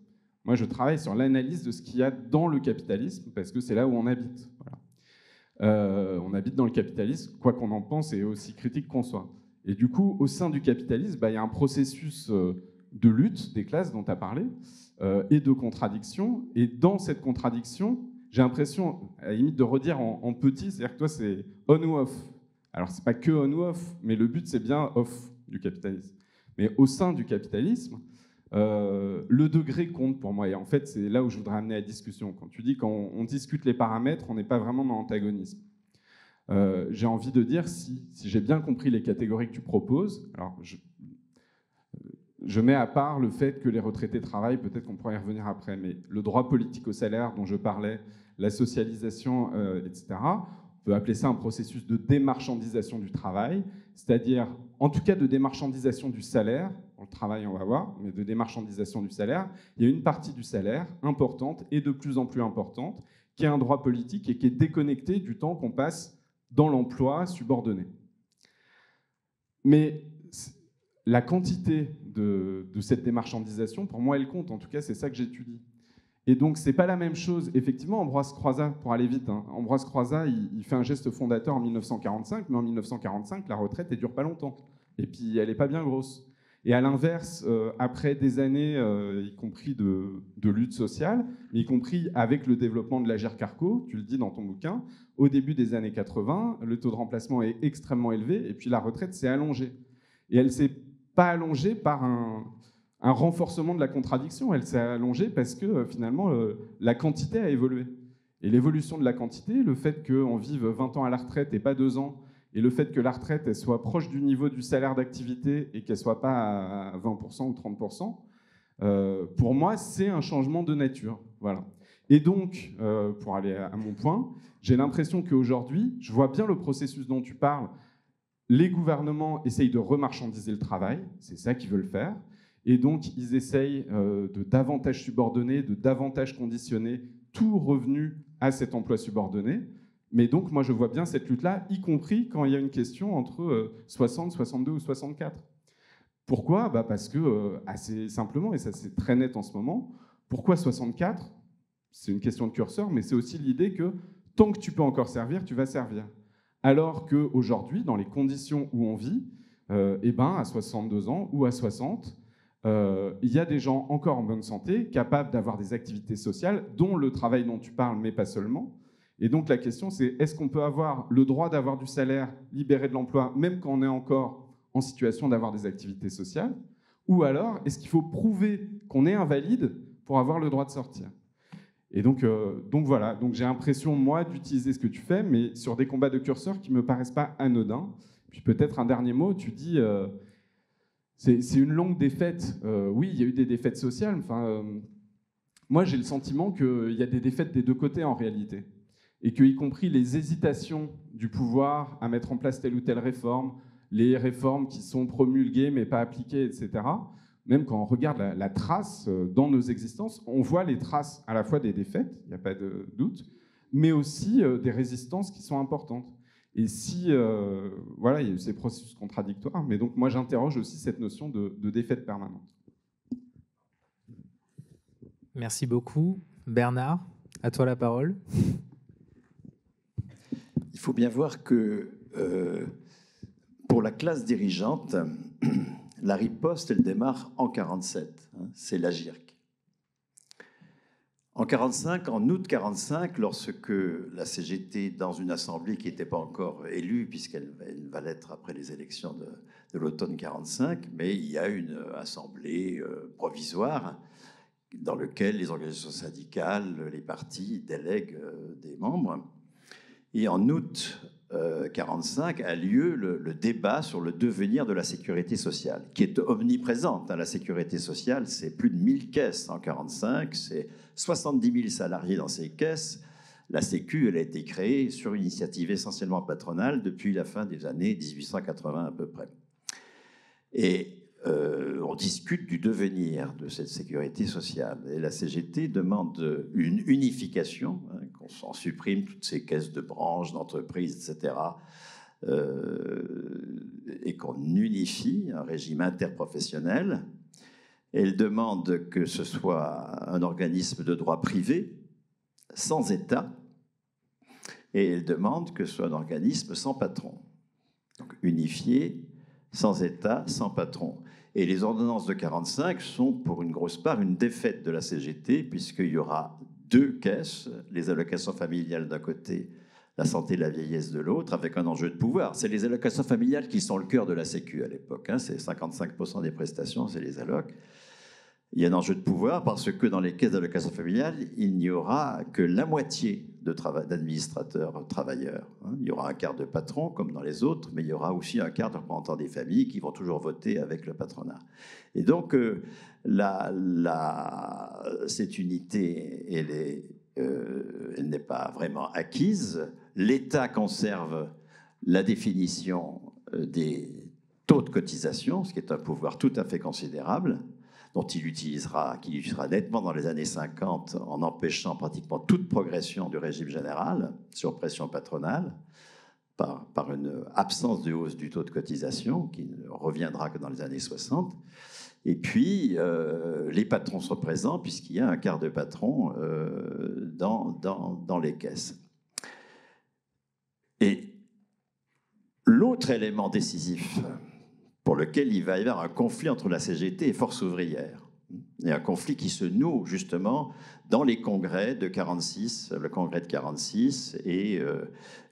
Moi, je travaille sur l'analyse de ce qu'il y a dans le capitalisme, parce que c'est là où on habite. Voilà. On habite dans le capitalisme, quoi qu'on en pense, et aussi critique qu'on soit. Et du coup, au sein du capitalisme, il y a un processus de lutte des classes dont tu as parlé, et de contradiction. Et dans cette contradiction, j'ai l'impression, à la limite, de redire en petit, c'est-à-dire que toi, c'est on ou off. Alors, c'est pas que on ou off, mais le but, c'est bien off du capitalisme. Mais au sein du capitalisme, le degré compte pour moi. Et en fait, c'est là où je voudrais amener la discussion. Quand tu dis qu'on discute les paramètres, on n'est pas vraiment dans l'antagonisme. J'ai envie de dire, si j'ai bien compris les catégories que tu proposes, alors je mets à part le fait que les retraités travaillent, peut-être qu'on pourrait y revenir après, mais le droit politique au salaire dont je parlais, la socialisation, etc., on peut appeler ça un processus de démarchandisation du travail, c'est-à-dire, en tout cas de démarchandisation du salaire, dans le travail on va voir, mais de démarchandisation du salaire, il y a une partie du salaire importante et de plus en plus importante, qui est un droit politique et qui est déconnecté du temps qu'on passe dans l'emploi subordonné. Mais la quantité de cette démarchandisation, pour moi, elle compte. En tout cas, c'est ça que j'étudie. Et donc, c'est pas la même chose. Effectivement, Ambroise Croizat, pour aller vite, Ambroise Croizat, il fait un geste fondateur en 1945, mais en 1945, la retraite, elle dure pas longtemps. Et puis, elle est pas bien grosse. Et à l'inverse, après des années, y compris de lutte sociale, mais y compris avec le développement de l'Agirc-Arrco, tu le dis dans ton bouquin, au début des années 80, le taux de remplacement est extrêmement élevé, et puis la retraite s'est allongée. Et elle s'est pas allongée par un renforcement de la contradiction, elle s'est allongée parce que finalement la quantité a évolué. Et l'évolution de la quantité, le fait qu'on vive 20 ans à la retraite et pas 2 ans, Et le fait que la retraite elle soit proche du niveau du salaire d'activité et qu'elle ne soit pas à 20% ou 30%, pour moi, c'est un changement de nature. Voilà. Et donc, pour aller à mon point, j'ai l'impression qu'aujourd'hui, je vois bien le processus dont tu parles. Les gouvernements essayent de remarchandiser le travail, c'est ça qu'ils veulent faire. Et donc, ils essayent de davantage subordonner, de davantage conditionner tout revenu à cet emploi subordonné. Mais donc, moi, je vois bien cette lutte-là, y compris quand il y a une question entre 60, 62 ou 64. Pourquoi ? Parce que, assez simplement, et ça c'est très net en ce moment, pourquoi 64 ? C'est une question de curseur, mais c'est aussi l'idée que tant que tu peux encore servir, tu vas servir. Alors qu'aujourd'hui, dans les conditions où on vit, à 62 ans ou à 60, il y a des gens encore en bonne santé, capables d'avoir des activités sociales, dont le travail dont tu parles, mais pas seulement. Et donc la question, c'est est-ce qu'on peut avoir le droit d'avoir du salaire libéré de l'emploi, même quand on est encore en situation d'avoir des activités sociales, ou alors est-ce qu'il faut prouver qu'on est invalide pour avoir le droit de sortir ? Et donc voilà, donc j'ai l'impression, moi, d'utiliser ce que tu fais, mais sur des combats de curseurs qui ne me paraissent pas anodins. Puis peut-être un dernier mot, tu dis, c'est une longue défaite. Oui, il y a eu des défaites sociales. Moi, j'ai le sentiment qu'il y a des défaites des deux côtés en réalité. Et que, y compris les hésitations du pouvoir à mettre en place telle ou telle réforme, les réformes qui sont promulguées mais pas appliquées, etc., même quand on regarde la trace dans nos existences, on voit les traces à la fois des défaites, il n'y a pas de doute, mais aussi des résistances qui sont importantes. Et si, voilà, il y a eu ces processus contradictoires, mais donc moi j'interroge aussi cette notion de défaite permanente. Merci beaucoup. Bernard, à toi la parole. Il faut bien voir que pour la classe dirigeante, la riposte, elle démarre en 1947. C'est la GIRC. En 1945, en août 1945, lorsque la CGT, dans une assemblée qui n'était pas encore élue, puisqu'elle va l'être après les élections de l'automne 1945, mais il y a une assemblée provisoire dans laquelle les organisations syndicales, les partis délèguent des membres. Et en août 1945 a lieu le débat sur le devenir de la sécurité sociale, qui est omniprésente. La sécurité sociale, c'est plus de 1000 caisses en 1945, c'est 70 000 salariés dans ces caisses. La Sécu, elle a été créée sur une initiative essentiellement patronale depuis la fin des années 1880 à peu près. Et on discute du devenir de cette sécurité sociale. Et la CGT demande une unification, qu'on s'en supprime toutes ces caisses de branches, d'entreprises, etc., et qu'on unifie un régime interprofessionnel. Elle demande que ce soit un organisme de droit privé, sans État, et elle demande que ce soit un organisme sans patron. Donc unifié, sans État, sans patron. Et les ordonnances de 1945 sont, pour une grosse part, une défaite de la CGT, puisqu'il y aura deux caisses, les allocations familiales d'un côté, la santé et la vieillesse de l'autre, avec un enjeu de pouvoir. C'est les allocations familiales qui sont le cœur de la Sécu à l'époque. C'est 55% des prestations, c'est les allocs. Il y a un enjeu de pouvoir parce que dans les caisses d'allocations familiales, il n'y aura que la moitié d'administrateurs travailleurs. Il y aura un quart de patrons comme dans les autres, mais il y aura aussi un quart de représentants des familles qui vont toujours voter avec le patronat. Et donc, cette unité, elle n'est pas vraiment acquise. L'État conserve la définition des taux de cotisation, ce qui est un pouvoir tout à fait considérable, qu'il utilisera nettement dans les années 50 en empêchant pratiquement toute progression du régime général sur pression patronale par une absence de hausse du taux de cotisation qui ne reviendra que dans les années 60. Et puis, les patrons sont présents puisqu'il y a un quart de patrons dans les caisses. Et l'autre élément décisif pour lequel il va y avoir un conflit entre la CGT et Force ouvrière. Et un conflit qui se noue justement dans les congrès de 1946, le congrès de 1946 et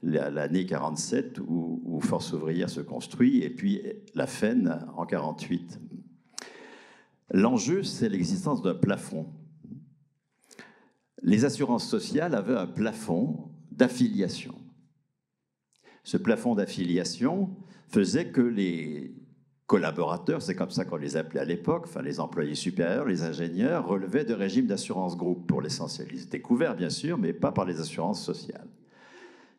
l'année 1947 où Force ouvrière se construit, et puis la FEN en 1948. L'enjeu, c'est l'existence d'un plafond. Les assurances sociales avaient un plafond d'affiliation. Ce plafond d'affiliation faisait que les collaborateurs, c'est comme ça qu'on les appelait à l'époque, enfin les employés supérieurs, les ingénieurs, relevaient de régimes d'assurance groupe pour l'essentiel. Ils étaient couverts, bien sûr, mais pas par les assurances sociales.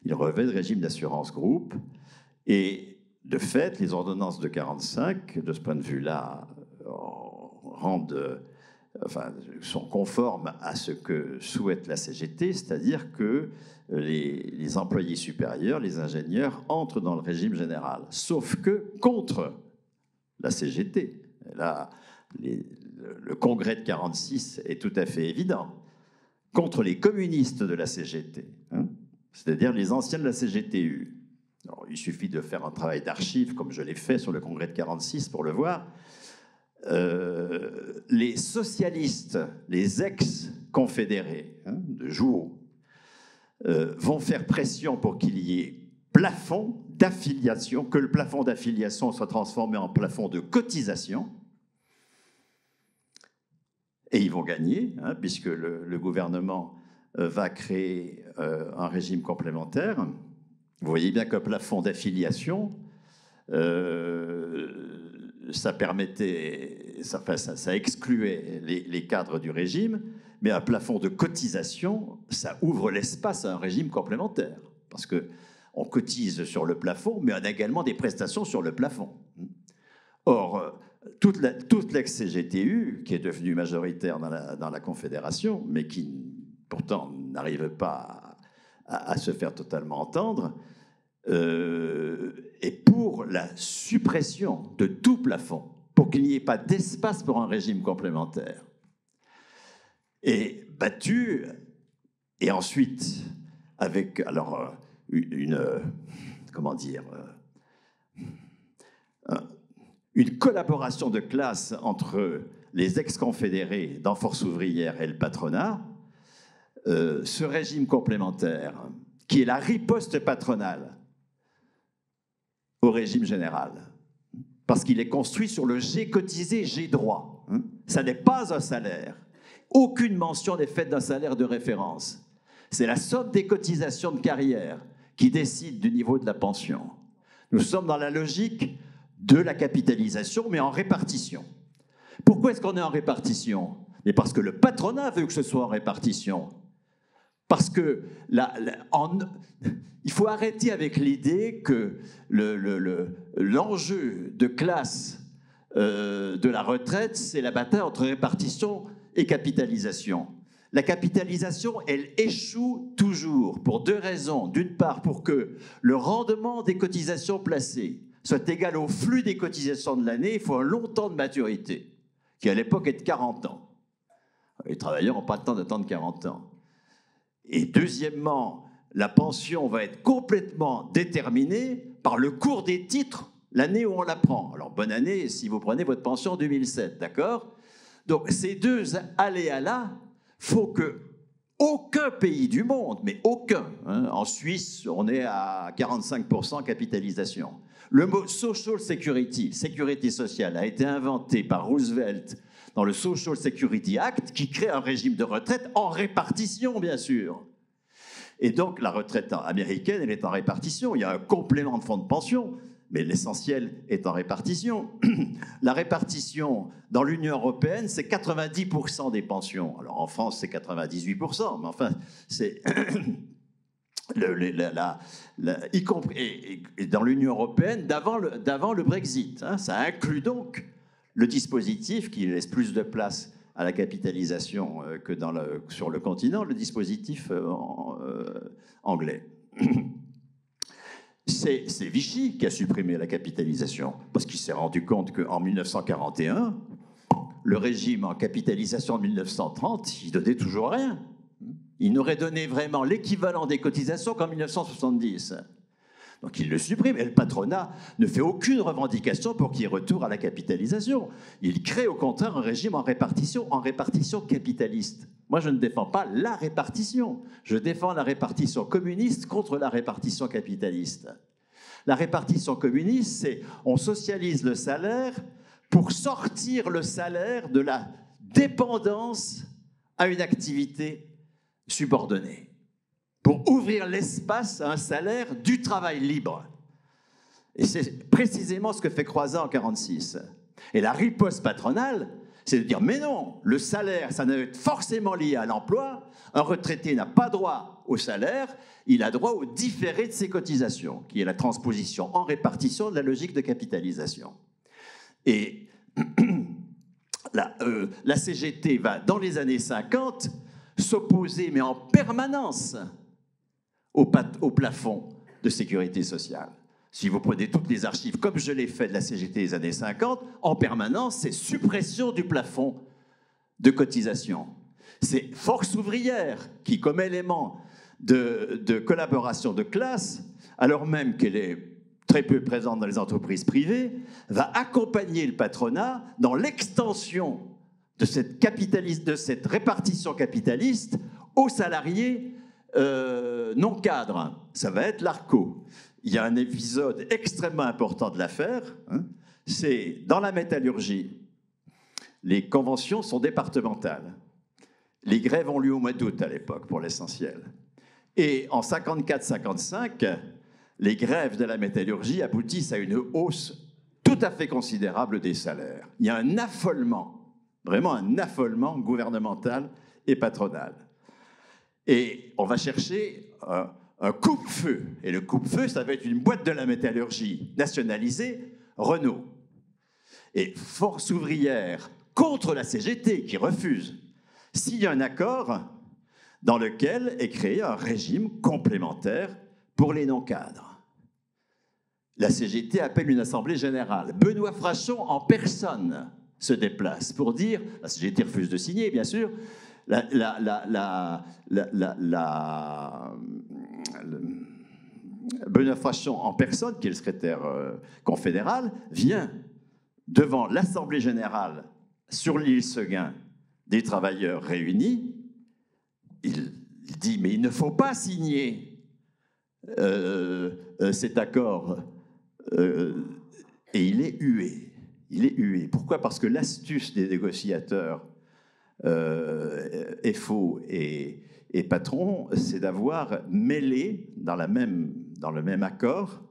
Ils relevaient de régimes d'assurance groupe. Et de fait, les ordonnances de 1945, de ce point de vue-là, sont conformes à ce que souhaite la CGT, c'est-à-dire que les employés supérieurs, les ingénieurs, entrent dans le régime général. Sauf que contre la CGT, là, le congrès de 1946 est tout à fait évident, contre les communistes de la CGT, hein, c'est-à-dire les anciens de la CGTU. Alors, il suffit de faire un travail d'archives, comme je l'ai fait sur le congrès de 1946 pour le voir. Les socialistes, les ex-confédérés de Jouot, vont faire pression pour qu'il y ait plafond d'affiliation, que le plafond d'affiliation soit transformé en plafond de cotisation. Et ils vont gagner, hein, puisque le gouvernement va créer un régime complémentaire. Vous voyez bien qu'un plafond d'affiliation, ça permettait, ça excluait les cadres du régime, mais un plafond de cotisation, ça ouvre l'espace à un régime complémentaire, parce qu'on cotise sur le plafond, mais on a également des prestations sur le plafond. Or, toute l'ex-CGTU, qui est devenue majoritaire dans la Confédération, mais qui pourtant n'arrive pas à se faire totalement entendre, et pour la suppression de tout plafond, pour qu'il n'y ait pas d'espace pour un régime complémentaire. Et battu, et ensuite, avec alors une collaboration de classe entre les ex-confédérés dans Force ouvrière et le patronat, ce régime complémentaire, qui est la riposte patronale au régime général, parce qu'il est construit sur le j'ai cotisé, j'ai droit. Ça n'est pas un salaire. Aucune mention n'est faite d'un salaire de référence. C'est la somme des cotisations de carrière qui décide du niveau de la pension. Nous sommes dans la logique de la capitalisation, mais en répartition. Pourquoi est-ce qu'on est en répartition? Mais parce que le patronat veut que ce soit en répartition. Parce que il faut arrêter avec l'idée que l'enjeu de classe de la retraite, c'est la bataille entre répartition et capitalisation. La capitalisation, elle échoue toujours pour deux raisons. D'une part, pour que le rendement des cotisations placées soit égal au flux des cotisations de l'année, il faut un long temps de maturité, qui à l'époque est de 40 ans. Les travailleurs n'ont pas le temps d'attendre 40 ans. Et deuxièmement, la pension va être complètement déterminée par le cours des titres l'année où on la prend. Alors, bonne année si vous prenez votre pension en 2007, d'accord? Donc, ces deux aléas-là, faut que aucun pays du monde, mais aucun, hein, en Suisse, on est à 45% capitalisation. Le mot Social Security, sécurité sociale, a été inventé par Roosevelt dans le Social Security Act, qui crée un régime de retraite en répartition, bien sûr. Et donc, la retraite américaine, elle est en répartition. Il y a un complément de fonds de pension, mais l'essentiel est en répartition. La répartition dans l'Union européenne, c'est 90% des pensions. Alors, en France, c'est 98%, mais enfin, c'est... y compris et dans l'Union européenne d'avant le Brexit. Hein, ça inclut donc le dispositif qui laisse plus de place à la capitalisation que sur le continent, le dispositif anglais. C'est Vichy qui a supprimé la capitalisation, parce qu'il s'est rendu compte qu'en 1941, le régime en capitalisation de 1930, il donnait toujours rien. Il n'aurait donné vraiment l'équivalent des cotisations qu'en 1970. Donc il le supprime, et le patronat ne fait aucune revendication pour qu'il y ait retour à la capitalisation. Il crée au contraire un régime en répartition capitaliste. Moi, je ne défends pas la répartition. Je défends la répartition communiste contre la répartition capitaliste. La répartition communiste, c'est on socialise le salaire pour sortir le salaire de la dépendance à une activité subordonnée. pour ouvrir l'espace à un salaire du travail libre. Et c'est précisément ce que fait Croizat en 1946. Et la riposte patronale, c'est de dire, mais non, le salaire, ça doit être forcément lié à l'emploi. Un retraité n'a pas droit au salaire, il a droit au différé de ses cotisations, qui est la transposition en répartition de la logique de capitalisation. Et la CGT va, dans les années 50, s'opposer, mais en permanence, au plafond de sécurité sociale. Si vous prenez toutes les archives, comme je l'ai fait de la CGT des années 50, en permanence, c'est suppression du plafond de cotisation. C'est Force ouvrière qui, comme élément de collaboration de classe, alors même qu'elle est très peu présente dans les entreprises privées, va accompagner le patronat dans l'extension de cette répartition capitaliste aux salariés non cadres. Ça va être l'ARCO. Il y a un épisode extrêmement important de l'affaire, c'est dans la métallurgie, les conventions sont départementales. Les grèves ont lieu au mois d'août à l'époque, pour l'essentiel. Et en 54-55, les grèves de la métallurgie aboutissent à une hausse tout à fait considérable des salaires. Il y a un affolement, vraiment un affolement gouvernemental et patronal. Et on va chercher un coupe-feu. Et le coupe-feu, ça va être une boîte de la métallurgie nationalisée, Renault. Et Force ouvrière contre la CGT qui refuse. S'il y a un accord dans lequel est créé un régime complémentaire pour les non-cadres. La CGT appelle une assemblée générale. Benoît Frachon en personne se déplace pour dire, la CGT refuse de signer bien sûr, Benoît Frachon en personne, qui est le secrétaire confédéral, vient devant l'Assemblée générale sur l'île Seguin des travailleurs réunis. Il dit, mais il ne faut pas signer cet accord. Et il est hué. Il est hué. Pourquoi? Parce que l'astuce des négociateurs FO et patron, c'est d'avoir mêlé dans le même accord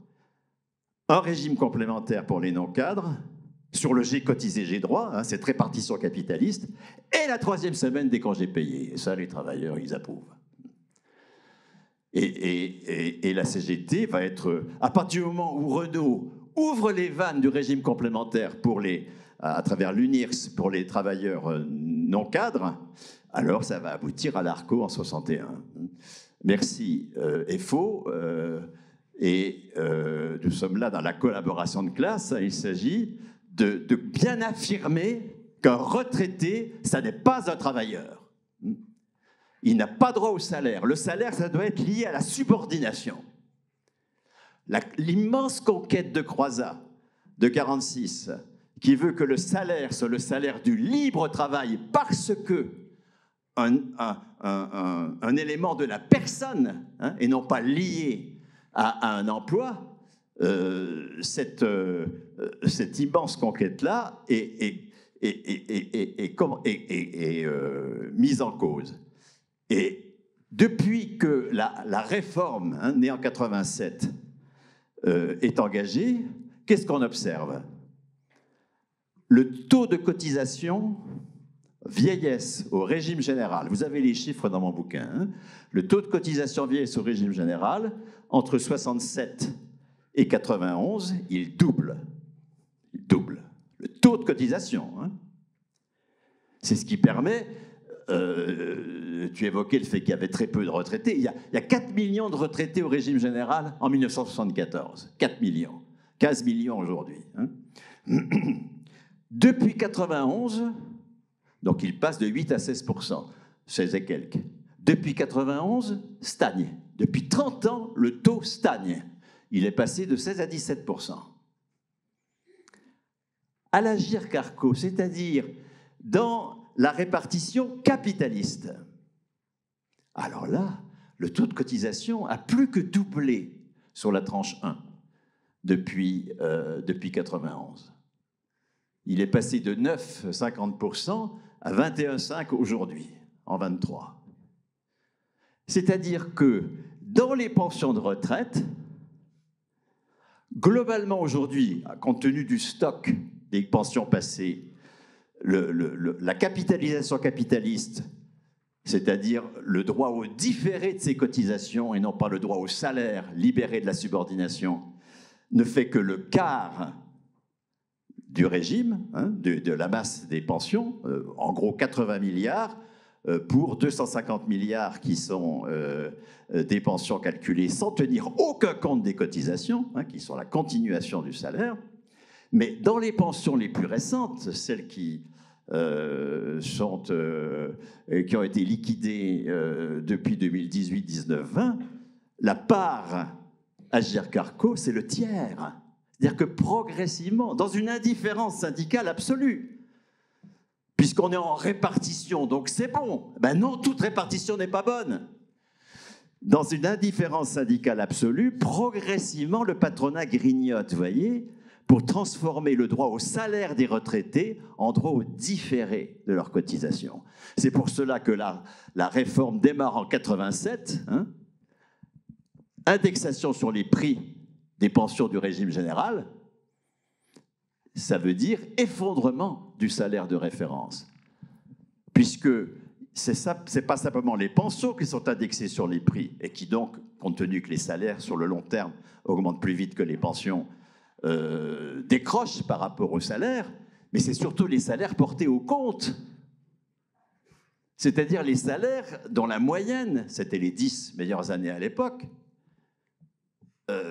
un régime complémentaire pour les non-cadres, sur le G cotisé, G droit, cette répartition capitaliste, et la 3e semaine des congés payés. Et ça, les travailleurs, ils approuvent. Et la CGT va être, à partir du moment où Renault ouvre les vannes du régime complémentaire à travers l'UNIRS pour les travailleurs non cadres, alors ça va aboutir à l'ARCO en 61. Merci FO. Nous sommes là dans la collaboration de classe. Il s'agit de bien affirmer qu'un retraité, ça n'est pas un travailleur. Il n'a pas droit au salaire. Le salaire, ça doit être lié à la subordination. L'immense conquête de Croizat de 1946, qui veut que le salaire soit le salaire du libre travail parce que un élément de la personne, et non pas lié à un emploi, cette immense conquête-là est mise en cause. Et depuis que la réforme, née en 87, est engagée, qu'est-ce qu'on observe? Le taux de cotisation vieillesse au régime général, vous avez les chiffres dans mon bouquin, le taux de cotisation vieillesse au régime général, entre 67 et 91, il double. Il double. Le taux de cotisation. C'est ce qui permet, tu évoquais le fait qu'il y avait très peu de retraités, il y a 4 millions de retraités au régime général en 1974. 4 millions. 15 millions aujourd'hui. Depuis 91, donc il passe de 8 à 16%, 16 et quelques. Depuis 91, stagne. Depuis 30 ans, le taux stagne. Il est passé de 16 à 17%. À l'Agirc-Arrco, c'est-à-dire dans la répartition capitaliste. Alors là, le taux de cotisation a plus que doublé sur la tranche 1 depuis 91. Il est passé de 9,50% à 21,5% aujourd'hui, en 23. C'est-à-dire que Dans les pensions de retraite, globalement aujourd'hui, compte tenu du stock des pensions passées, la capitalisation capitaliste, c'est-à-dire le droit au différé de ces cotisations et non pas le droit au salaire libéré de la subordination, ne fait que le quart du régime, de la masse des pensions, en gros 80 milliards, pour 250 milliards qui sont des pensions calculées sans tenir aucun compte des cotisations, qui sont la continuation du salaire. Mais dans les pensions les plus récentes, celles qui ont été liquidées depuis 2018, 19, 20, la part Agirc-Arrco, c'est le tiers. C'est-à-dire que progressivement, dans une indifférence syndicale absolue, puisqu'on est en répartition, donc c'est bon. Ben non, toute répartition n'est pas bonne. Dans une indifférence syndicale absolue, progressivement, le patronat grignote, vous voyez, pour transformer le droit au salaire des retraités en droit au différé de leurs cotisations. C'est pour cela que la réforme démarre en 87, indexation sur les prix des pensions du régime général, ça veut dire effondrement du salaire de référence. Puisque c'est pas simplement les pensions qui sont indexées sur les prix et qui donc, compte tenu que les salaires sur le long terme augmentent plus vite que les pensions, décrochent par rapport aux salaires, mais c'est surtout les salaires portés au compte. C'est-à-dire les salaires dont la moyenne, c'était les 10 meilleures années à l'époque,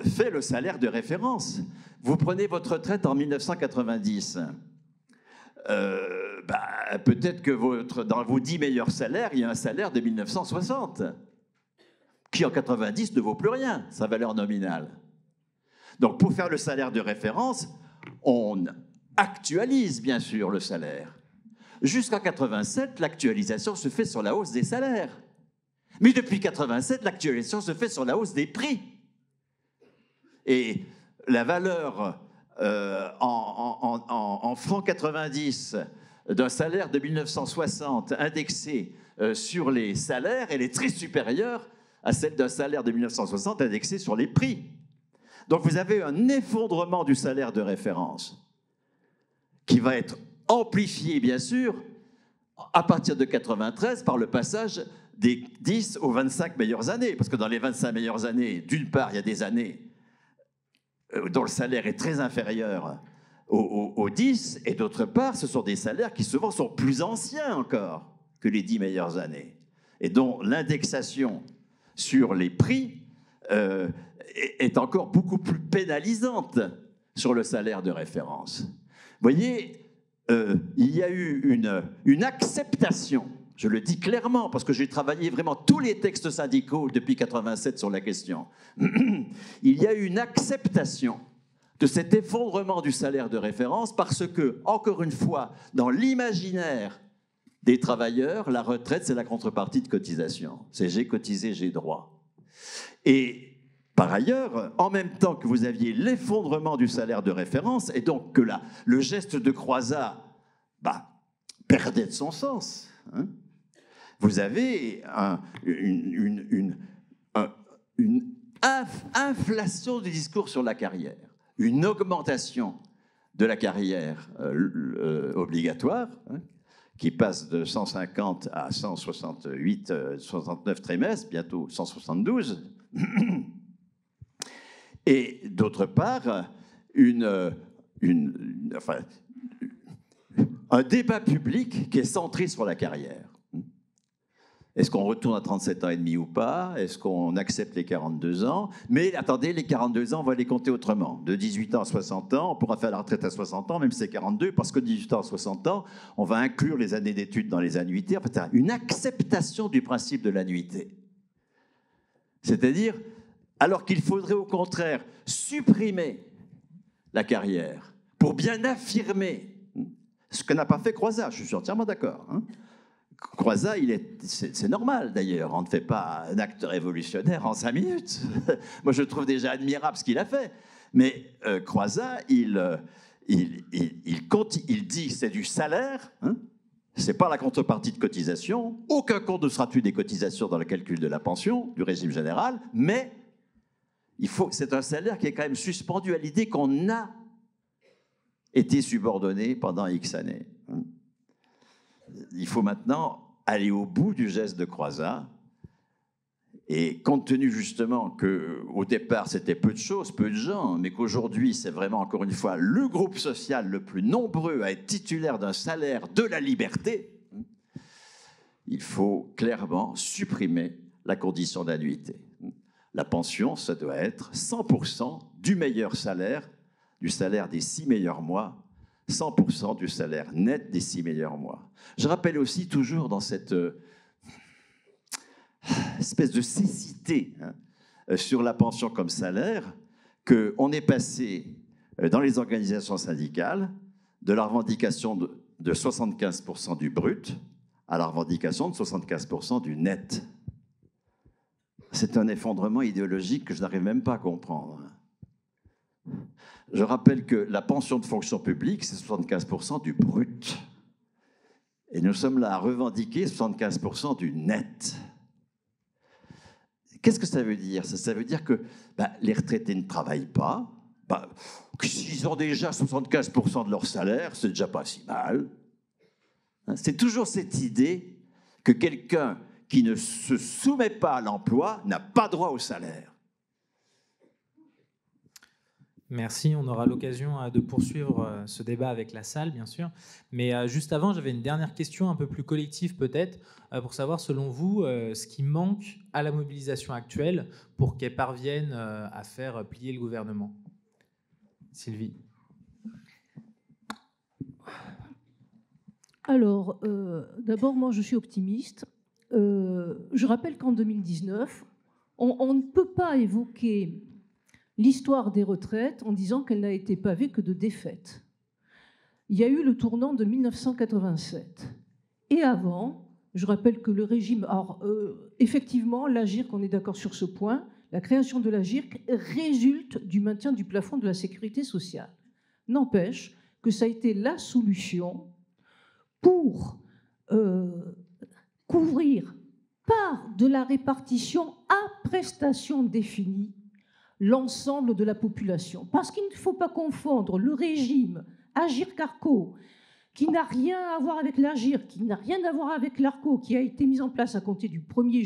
fait le salaire de référence. Vous prenez votre retraite en 1990, peut-être que dans vos 10 meilleurs salaires, il y a un salaire de 1960, qui en 90 ne vaut plus rien, sa valeur nominale. Donc pour faire le salaire de référence, on actualise bien sûr le salaire. Jusqu'en 87, l'actualisation se fait sur la hausse des salaires. Mais depuis 87, l'actualisation se fait sur la hausse des prix. Et la valeur en francs 90 d'un salaire de 1960 indexé sur les salaires, elle est très supérieure à celle d'un salaire de 1960 indexé sur les prix. Donc vous avez un effondrement du salaire de référence qui va être amplifié, bien sûr, à partir de 93 par le passage des 10 aux 25 meilleures années. Parce que dans les 25 meilleures années, d'une part, il y a des années dont le salaire est très inférieur aux 10, et d'autre part, ce sont des salaires qui souvent sont plus anciens encore que les 10 meilleures années, et dont l'indexation sur les prix est encore beaucoup plus pénalisante sur le salaire de référence. Vous voyez, il y a eu une acceptation, je le dis clairement, parce que j'ai travaillé vraiment tous les textes syndicaux depuis 87 sur la question. Il y a eu une acceptation de cet effondrement du salaire de référence parce que, encore une fois, dans l'imaginaire des travailleurs, la retraite, c'est la contrepartie de cotisation. C'est j'ai cotisé, j'ai droit. Et par ailleurs, en même temps que vous aviez l'effondrement du salaire de référence, et donc que le geste de Croizat perdait de son sens, vous avez une inflation du discours sur la carrière, une augmentation de la carrière obligatoire, qui passe de 150 à 168, 69 trimestres, bientôt 172. Et d'autre part, un débat public qui est centré sur la carrière. Est-ce qu'on retourne à 37 ans et demi ou pas? Est-ce qu'on accepte les 42 ans? Mais attendez, les 42 ans, on va les compter autrement. De 18 ans à 60 ans, on pourra faire la retraite à 60 ans, même si c'est 42, parce que de 18 ans à 60 ans, on va inclure les années d'études dans les annuités. En fait, une acceptation du principe de l'annuité. C'est-à-dire, alors qu'il faudrait au contraire supprimer la carrière pour bien affirmer ce que n'a pas fait Croizat. Je suis entièrement d'accord. Croizat, c'est normal d'ailleurs, on ne fait pas un acte révolutionnaire en 5 minutes. Moi, je trouve déjà admirable ce qu'il a fait. Mais Croizat, il dit c'est du salaire, Ce n'est pas la contrepartie de cotisation. Aucun compte ne sera tenu des cotisations dans le calcul de la pension, du régime général, mais c'est un salaire qui est quand même suspendu à l'idée qu'on a été subordonné pendant X années. Il faut maintenant aller au bout du geste de Croizat. Et compte tenu justement qu'au départ, c'était peu de choses, peu de gens, mais qu'aujourd'hui, c'est vraiment, encore une fois, le groupe social le plus nombreux à être titulaire d'un salaire de la liberté, il faut clairement supprimer la condition d'annuité. La pension, ça doit être 100% du meilleur salaire, du salaire des 6 meilleurs mois, 100% du salaire net des 6 meilleurs mois. Je rappelle aussi toujours dans cette espèce de cécité sur la pension comme salaire, qu'on est passé dans les organisations syndicales de la revendication de 75% du brut à la revendication de 75% du net. C'est un effondrement idéologique que je n'arrive même pas à comprendre. Je rappelle que la pension de fonction publique, c'est 75% du brut. Et nous sommes là à revendiquer 75% du net. Qu'est-ce que ça veut dire? Ça veut dire que les retraités ne travaillent pas, s'ils ont déjà 75% de leur salaire, c'est déjà pas si mal. C'est toujours cette idée que quelqu'un qui ne se soumet pas à l'emploi n'a pas droit au salaire. Merci, on aura l'occasion de poursuivre ce débat avec la salle, bien sûr. Mais juste avant, j'avais une dernière question un peu plus collective peut-être, pour savoir, selon vous, ce qui manque à la mobilisation actuelle pour qu'elle parvienne à faire plier le gouvernement. Sylvie. Alors, d'abord, moi, je suis optimiste. Je rappelle qu'en 2019, on ne peut pas évoquer l'histoire des retraites en disant qu'elle n'a été pavée que de défaites. Il y a eu le tournant de 1987. Et avant, je rappelle que le régime... Alors, effectivement, l'AGIRC, on est d'accord sur ce point, la création de l'AGIRC résulte du maintien du plafond de la sécurité sociale. N'empêche que ça a été la solution pour couvrir par de la répartition à prestations définies l'ensemble de la population. Parce qu'il ne faut pas confondre le régime AGIRC-ARCO, qui n'a rien à voir avec l'AGIRC, qui n'a rien à voir avec l'ARCO, qui a été mis en place à compter du 1er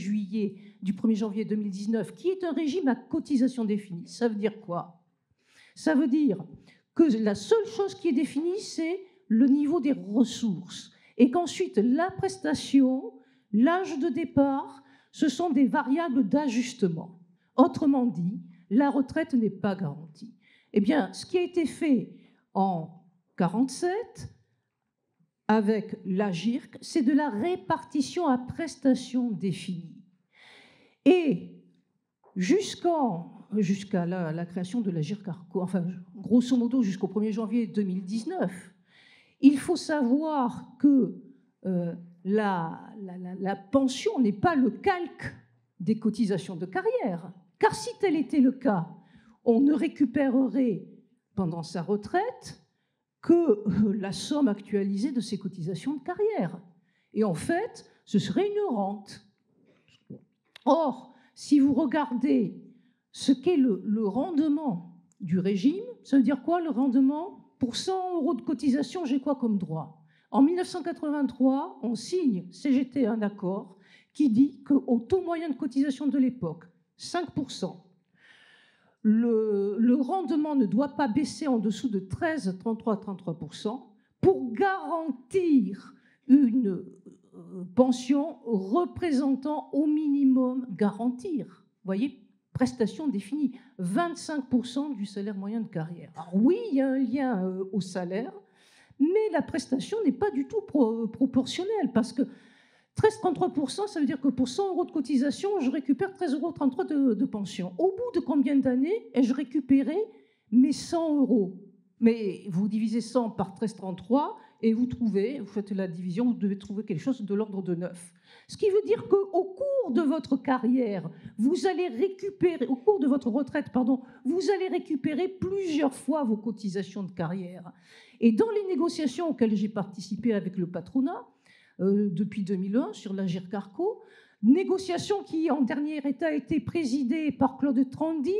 janvier 2019, qui est un régime à cotisation définie. Ça veut dire quoi? Ça veut dire que la seule chose qui est définie, c'est le niveau des ressources. Et qu'ensuite, la prestation, l'âge de départ, ce sont des variables d'ajustement. Autrement dit, la retraite n'est pas garantie. Eh bien, ce qui a été fait en 1947 avec l'AGIRC, c'est de la répartition à prestations définies. Et jusqu'à la création de l'AGIRC-ARCO, enfin, grosso modo, jusqu'au 1er janvier 2019, il faut savoir que la pension n'est pas le calque des cotisations de carrière. Car si tel était le cas, on ne récupérerait pendant sa retraite que la somme actualisée de ses cotisations de carrière. Et en fait, ce serait une rente. Or, si vous regardez ce qu'est le rendement du régime, ça veut dire quoi le rendement? Pour 100 € de cotisation, j'ai quoi comme droit? En 1983, on signe CGT un accord qui dit qu'au taux moyen de cotisation de l'époque, 5%. Le rendement ne doit pas baisser en dessous de 13,33% pour garantir une pension représentant au minimum, garantir, vous voyez, prestation définie, 25% du salaire moyen de carrière. Alors oui, il y a un lien au salaire, mais la prestation n'est pas du tout proportionnelle parce que 13,33%, ça veut dire que pour 100 € de cotisation, je récupère 13,33 € de pension. Au bout de combien d'années ai-je récupéré mes 100 €? Mais vous divisez 100 par 13,33 et vous faites la division, vous devez trouver quelque chose de l'ordre de 9. Ce qui veut dire qu'au cours de votre carrière, vous allez récupérer, au cours de votre retraite, pardon, vous allez récupérer plusieurs fois vos cotisations de carrière. Et dans les négociations auxquelles j'ai participé avec le patronat, depuis 2001 sur l'Agirc-Arrco. Négociation qui, en dernier état, a été présidée par Claude Trandil,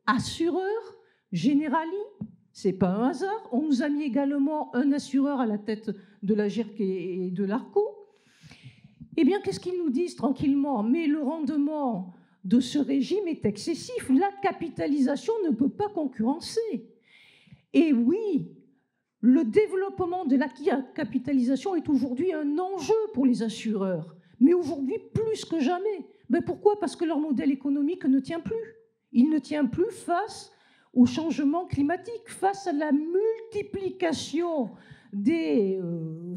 assureur, Generali. Ce n'est pas un hasard. On nous a mis également un assureur à la tête de l'Agirc et de l'Arco. Eh bien, qu'est-ce qu'ils nous disent tranquillement? Mais le rendement de ce régime est excessif. La capitalisation ne peut pas concurrencer. Et oui, le développement de la capitalisation est aujourd'hui un enjeu pour les assureurs. Mais aujourd'hui, plus que jamais. Mais pourquoi? Parce que leur modèle économique ne tient plus. Il ne tient plus face au changement climatique, face à la multiplication des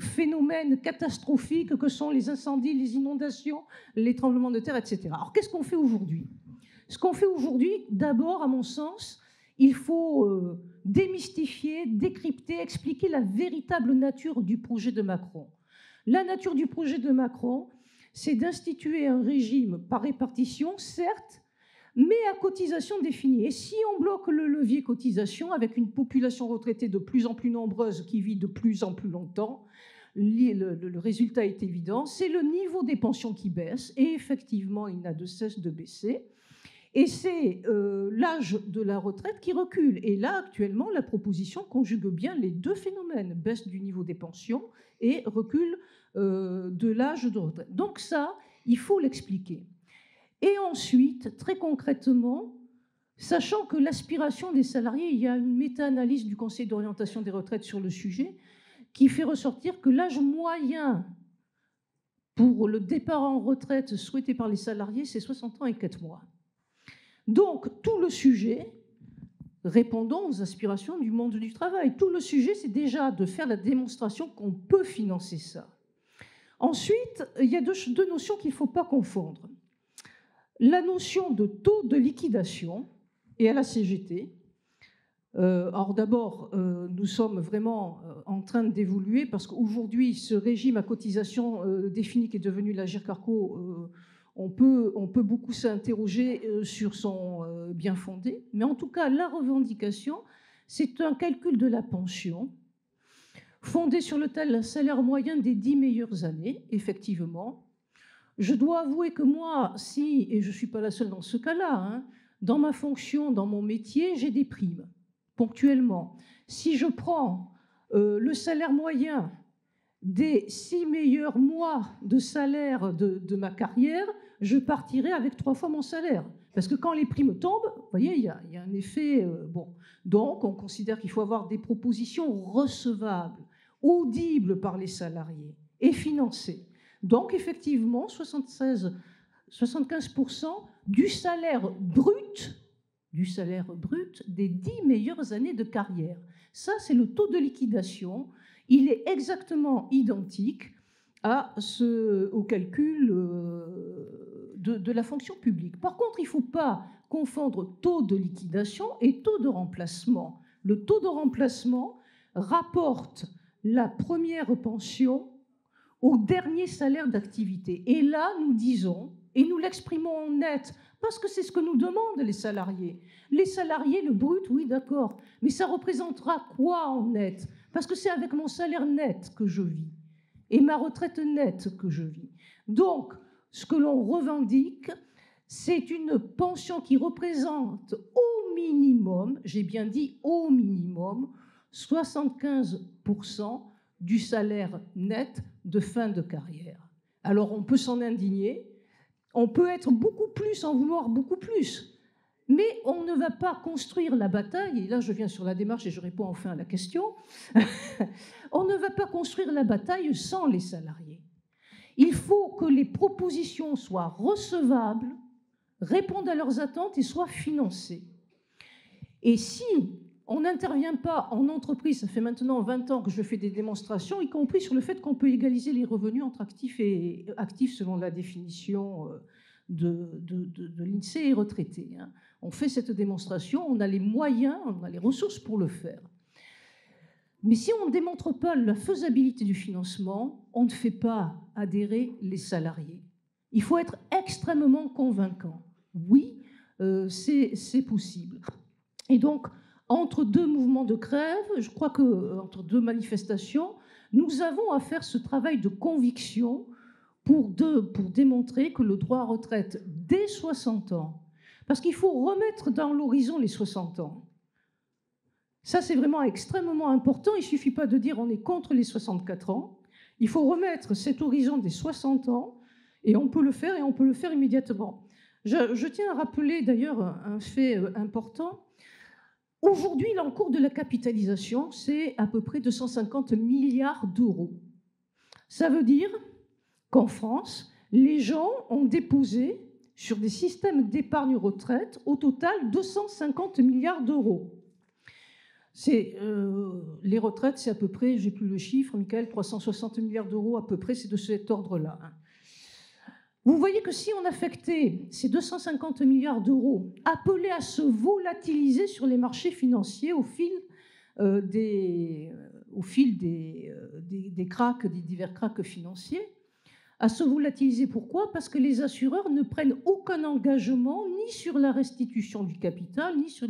phénomènes catastrophiques que sont les incendies, les inondations, les tremblements de terre, etc. Alors, qu'est-ce qu'on fait aujourd'hui? Ce qu'on fait aujourd'hui, d'abord, à mon sens, il faut démystifier, décrypter, expliquer la véritable nature du projet de Macron. La nature du projet de Macron, c'est d'instituer un régime par répartition, certes, mais à cotisation définie. Et si on bloque le levier cotisation avec une population retraitée de plus en plus nombreuse qui vit de plus en plus longtemps, le résultat est évident, c'est le niveau des pensions qui baisse, et effectivement, il n'a de cesse de baisser. Et c'est l'âge de la retraite qui recule. Et là, actuellement, la proposition conjugue bien les deux phénomènes, baisse du niveau des pensions et recul de l'âge de retraite. Donc ça, il faut l'expliquer. Et ensuite, très concrètement, sachant que l'aspiration des salariés, il y a une méta-analyse du Conseil d'orientation des retraites sur le sujet, qui fait ressortir que l'âge moyen pour le départ en retraite souhaité par les salariés, c'est 60 ans et 4 mois. Donc, tout le sujet, répondant aux aspirations du monde du travail, tout le sujet, c'est déjà de faire la démonstration qu'on peut financer ça. Ensuite, il y a deux notions qu'il ne faut pas confondre. La notion de taux de liquidation et à la CGT. Alors d'abord, nous sommes vraiment en train d'évoluer parce qu'aujourd'hui, ce régime à cotisation défini qui est devenu l'Agirc-Arrco, on peut beaucoup s'interroger sur son bien fondé. Mais en tout cas, la revendication, c'est un calcul de la pension fondé sur le salaire moyen des 10 meilleures années, effectivement. Je dois avouer que moi, si, et je ne suis pas la seule dans ce cas-là, hein, dans ma fonction, dans mon métier, j'ai des primes, ponctuellement. Si je prends le salaire moyen des 6 meilleurs mois de salaire de ma carrière, je partirai avec 3 fois mon salaire. Parce que quand les primes tombent, vous voyez, il y a un effet... bon. Donc, on considère qu'il faut avoir des propositions recevables, audibles par les salariés et financées. Donc, effectivement, 75% du salaire brut des 10 meilleures années de carrière. Ça, c'est le taux de liquidation. Il est exactement identique au calcul de la fonction publique. Par contre, il ne faut pas confondre taux de liquidation et taux de remplacement. Le taux de remplacement rapporte la première pension au dernier salaire d'activité. Et là, nous disons, et nous l'exprimons en net, parce que c'est ce que nous demandent les salariés. Les salariés, le brut, oui, d'accord, mais ça représentera quoi en net? Parce que c'est avec mon salaire net que je vis, et ma retraite nette que je vis. Donc, ce que l'on revendique, c'est une pension qui représente au minimum, j'ai bien dit au minimum, 75% du salaire net de fin de carrière. Alors on peut s'en indigner, on peut être beaucoup plus, en vouloir beaucoup plus, mais on ne va pas construire la bataille, et là je viens sur la démarche et je réponds enfin à la question, on ne va pas construire la bataille sans les salariés. Il faut que les propositions soient recevables, répondent à leurs attentes et soient financées. Et si on n'intervient pas en entreprise, ça fait maintenant 20 ans que je fais des démonstrations, y compris sur le fait qu'on peut égaliser les revenus entre actifs et actifs selon la définition de l'INSEE et retraités. On fait cette démonstration, on a les moyens, on a les ressources pour le faire. Mais si on ne démontre pas la faisabilité du financement, on ne fait pas adhérer les salariés. Il faut être extrêmement convaincant. Oui, c'est possible. Et donc, entre deux mouvements de grève, je crois que entre deux manifestations, Nous avons à faire ce travail de conviction pour démontrer que le droit à retraite dès 60 ans, parce qu'il faut remettre dans l'horizon les 60 ans. Ça, c'est vraiment extrêmement important. Il ne suffit pas de dire on est contre les 64 ans. Il faut remettre cet horizon des 60 ans, et on peut le faire, et on peut le faire immédiatement. Je tiens à rappeler d'ailleurs un fait important. Aujourd'hui, l'encours de la capitalisation, c'est à peu près 250 milliards d'euros. Ça veut dire qu'en France, les gens ont déposé sur des systèmes d'épargne retraite au total 250 milliards d'euros. Les retraites, c'est à peu près, j'ai plus le chiffre, Michael, 360 milliards d'euros à peu près, c'est de cet ordre-là. Vous voyez que si on affectait ces 250 milliards d'euros appelés à se volatiliser sur les marchés financiers au fil des cracks, des divers cracks financiers, à se volatiliser, pourquoi? Parce que les assureurs ne prennent aucun engagement ni sur la restitution du capital, ni sur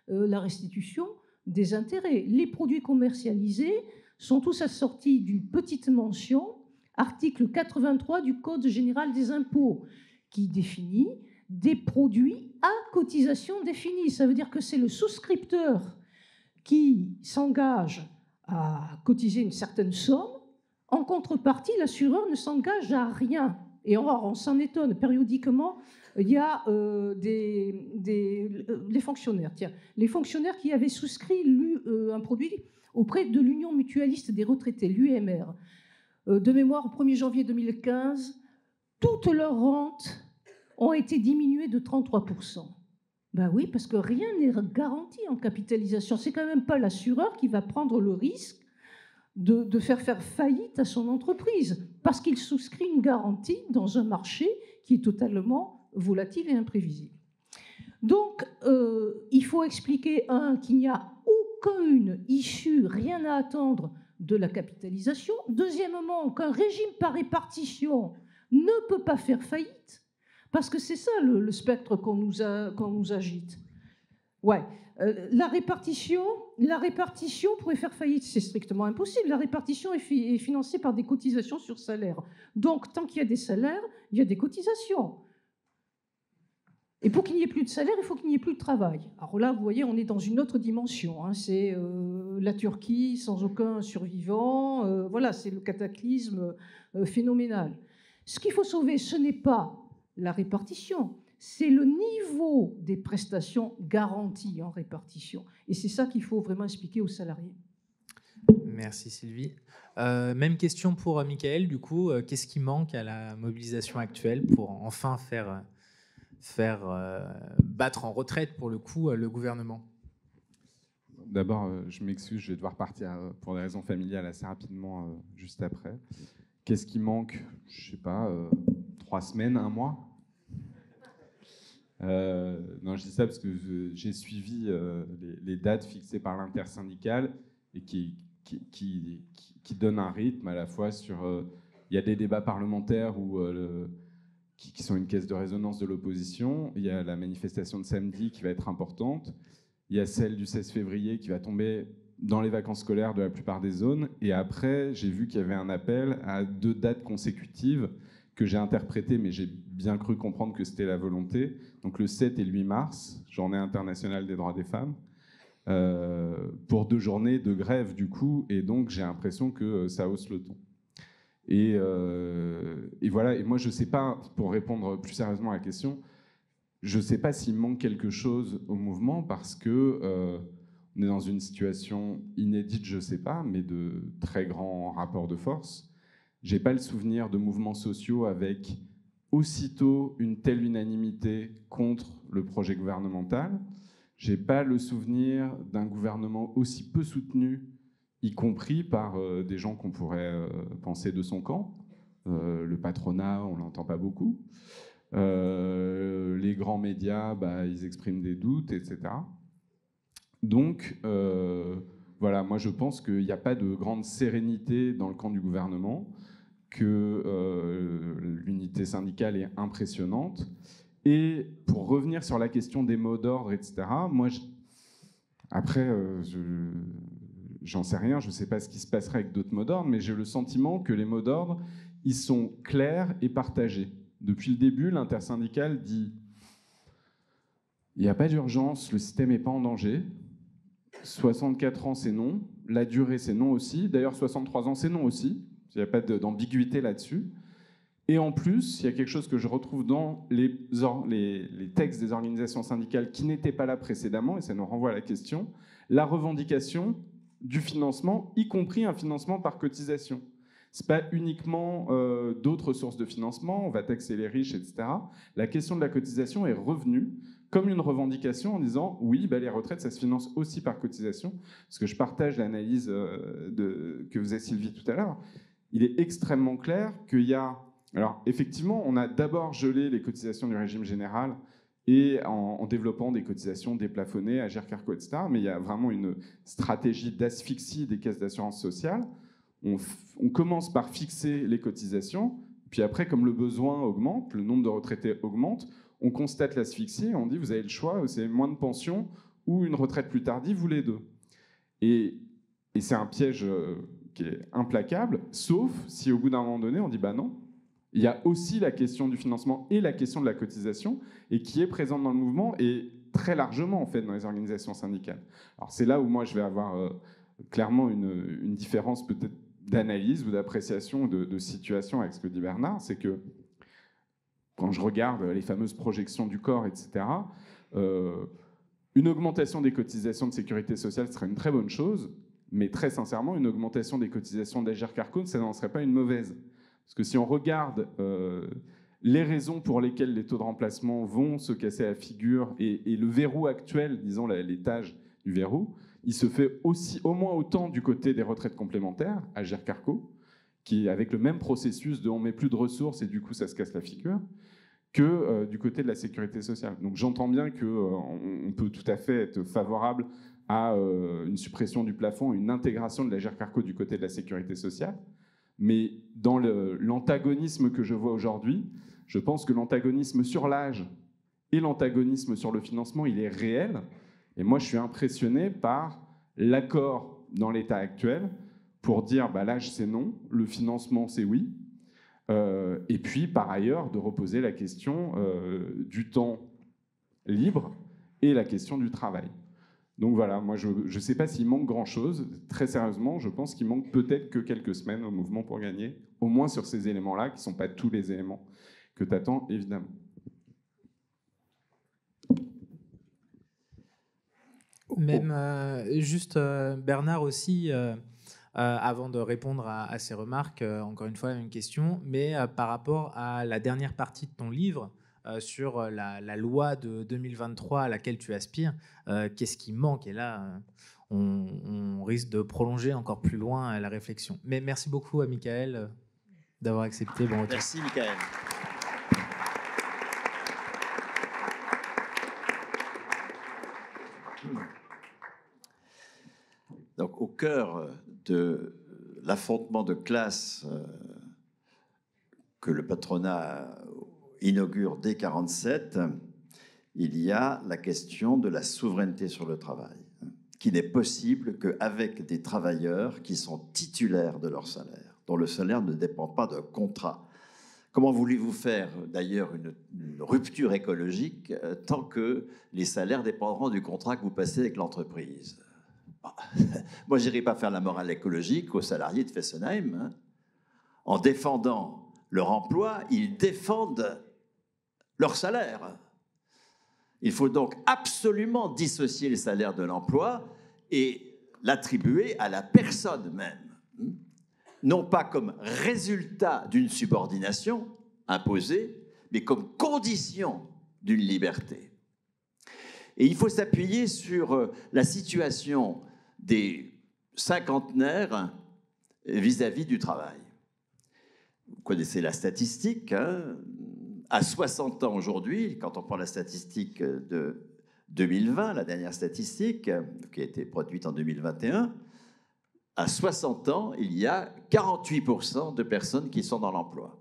la restitution des intérêts. Les produits commercialisés sont tous assortis d'une petite mention, article 83 du Code général des impôts, qui définit des produits à cotisation définie. Ça veut dire que c'est le souscripteur qui s'engage à cotiser une certaine somme. En contrepartie, l'assureur ne s'engage à rien. Et on s'en étonne. Périodiquement, il y a les fonctionnaires. Tiens, les fonctionnaires qui avaient souscrit un produit auprès de l'Union mutualiste des retraités, l'UMR. De mémoire, au 1er janvier 2015, toutes leurs rentes ont été diminuées de 33%. Ben oui, parce que rien n'est garanti en capitalisation. C'est quand même pas l'assureur qui va prendre le risque de faire faillite à son entreprise, parce qu'il souscrit une garantie dans un marché qui est totalement volatile et imprévisible. Donc, il faut expliquer, qu'il n'y a aucune issue, rien à attendre de la capitalisation. Deuxièmement, qu'un régime par répartition ne peut pas faire faillite, parce que c'est ça le spectre qu'on nous agite. Ouais. La répartition pourrait faire faillite, c'est strictement impossible. La répartition est financée par des cotisations sur salaire. Donc, tant qu'il y a des salaires, il y a des cotisations. Et pour qu'il n'y ait plus de salaire, il faut qu'il n'y ait plus de travail. Alors là, vous voyez, on est dans une autre dimension. Hein. C'est la Turquie sans aucun survivant. Voilà, c'est le cataclysme phénoménal. Ce qu'il faut sauver, ce n'est pas la répartition, c'est le niveau des prestations garanties en répartition. Et c'est ça qu'il faut vraiment expliquer aux salariés. Merci Sylvie. Même question pour Michael, du coup. Qu'est-ce qui manque à la mobilisation actuelle pour enfin faire battre en retraite, pour le coup, le gouvernement? D'abord, je m'excuse, je vais devoir partir pour des raisons familiales assez rapidement juste après. Qu'est-ce qui manque? Je ne sais pas, 3 semaines, 1 mois? Non, je dis ça parce que j'ai suivi les dates fixées par l'intersyndicale et qui donnent un rythme à la fois sur... Il y a des débats parlementaires qui sont une caisse de résonance de l'opposition. Il y a la manifestation de samedi qui va être importante. Il y a celle du 16 février qui va tomber dans les vacances scolaires de la plupart des zones. Et après, j'ai vu qu'il y avait un appel à 2 dates consécutives que j'ai interprétées, mais j'ai bien cru comprendre que c'était la volonté. Donc le 7 et le 8 mars, journée internationale des droits des femmes, pour 2 journées de grève du coup. Et donc j'ai l'impression que ça hausse le ton. Et voilà, et moi je ne sais pas, pour répondre plus sérieusement à la question, je ne sais pas s'il manque quelque chose au mouvement parce que on est dans une situation inédite, je ne sais pas, mais de très grands rapports de force. Je n'ai pas le souvenir de mouvements sociaux avec aussitôt une telle unanimité contre le projet gouvernemental. Je n'ai pas le souvenir d'un gouvernement aussi peu soutenu, y compris par des gens qu'on pourrait penser de son camp. Le patronat, on ne l'entend pas beaucoup. Les grands médias, ils expriment des doutes, etc. Donc, voilà, moi je pense qu'il n'y a pas de grande sérénité dans le camp du gouvernement, que l'unité syndicale est impressionnante. Et pour revenir sur la question des mots d'ordre, etc., moi, après, j'en sais rien, je ne sais pas ce qui se passerait avec d'autres mots d'ordre, mais j'ai le sentiment que les mots d'ordre, ils sont clairs et partagés. Depuis le début, l'intersyndicale dit il n'y a pas d'urgence, le système n'est pas en danger. 64 ans, c'est non. La durée, c'est non aussi. D'ailleurs, 63 ans, c'est non aussi. Il n'y a pas d'ambiguïté là-dessus. Et en plus, il y a quelque chose que je retrouve dans les textes des organisations syndicales qui n'étaient pas là précédemment, et ça nous renvoie à la question, la revendication du financement, y compris un financement par cotisation. Ce n'est pas uniquement d'autres sources de financement, on va taxer les riches, etc. La question de la cotisation est revenue comme une revendication en disant oui, les retraites, ça se finance aussi par cotisation, parce que je partage l'analyse que faisait Sylvie tout à l'heure. Il est extrêmement clair qu'il y a... Alors effectivement, on a d'abord gelé les cotisations du régime général et en développant des cotisations déplafonnées, Agirc-Arrco, etc. Mais il y a vraiment une stratégie d'asphyxie des caisses d'assurance sociale. On commence par fixer les cotisations, puis après, comme le besoin augmente, le nombre de retraités augmente, on constate l'asphyxie et on dit vous avez le choix, c'est moins de pension ou une retraite plus tardive ou les deux. Et c'est un piège qui est implacable, sauf si au bout d'un moment donné on dit non. Il y a aussi la question du financement et la question de la cotisation, et qui est présente dans le mouvement et très largement en fait dans les organisations syndicales. Alors c'est là où moi je vais avoir clairement une différence peut-être d'analyse ou d'appréciation de situation avec ce que dit Bernard, c'est que quand je regarde les fameuses projections du corps, etc., une augmentation des cotisations de sécurité sociale serait une très bonne chose, mais très sincèrement, une augmentation des cotisations d'Agirc-Arrco, ça n'en serait pas une mauvaise. Parce que si on regarde les raisons pour lesquelles les taux de remplacement vont se casser la figure et le verrou actuel, disons l'étage du verrou, il se fait aussi, au moins autant du côté des retraites complémentaires, Agirc-Arrco, qui avec le même processus de on met plus de ressources et du coup ça se casse la figure, que du côté de la sécurité sociale. Donc j'entends bien qu'on peut tout à fait être favorable à une suppression du plafond, une intégration de l'Agirc-Arrco du côté de la sécurité sociale, mais dans l'antagonisme que je vois aujourd'hui, je pense que l'antagonisme sur l'âge et l'antagonisme sur le financement, il est réel, et moi je suis impressionné par l'accord dans l'état actuel pour dire l'âge c'est non, le financement c'est oui, et puis par ailleurs de reposer la question du temps libre et la question du travail. Donc voilà, moi je ne sais pas s'il manque grand-chose. Très sérieusement, je pense qu'il manque peut-être que quelques semaines au mouvement pour gagner, au moins sur ces éléments-là, qui ne sont pas tous les éléments que tu attends, évidemment. Même juste Bernard aussi, avant de répondre à ces remarques, encore une fois une question, mais par rapport à la dernière partie de ton livre, sur la loi de 2023 à laquelle tu aspires, qu'est-ce qui manque? Et là, on risque de prolonger encore plus loin la réflexion. Mais merci beaucoup à Michael d'avoir accepté. Bon retour. Merci Michael. Donc, au cœur de l'affrontement de classe que le patronat inaugure dès 1947, il y a la question de la souveraineté sur le travail, qui n'est possible qu'avec des travailleurs qui sont titulaires de leur salaire, dont le salaire ne dépend pas d'un contrat. Comment voulez-vous faire d'ailleurs une rupture écologique tant que les salaires dépendront du contrat que vous passez avec l'entreprise? Moi, je n'irai pas faire la morale écologique aux salariés de Fessenheim. En défendant leur emploi, ils défendent leur salaire. Il faut donc absolument dissocier le salaire de l'emploi et l'attribuer à la personne même. Non pas comme résultat d'une subordination imposée, mais comme condition d'une liberté. Et il faut s'appuyer sur la situation des cinquantenaires vis-à-vis du travail. Vous connaissez la statistique, hein ? À 60 ans aujourd'hui, quand on prend la statistique de 2020, la dernière statistique qui a été produite en 2021, à 60 ans, il y a 48% de personnes qui sont dans l'emploi,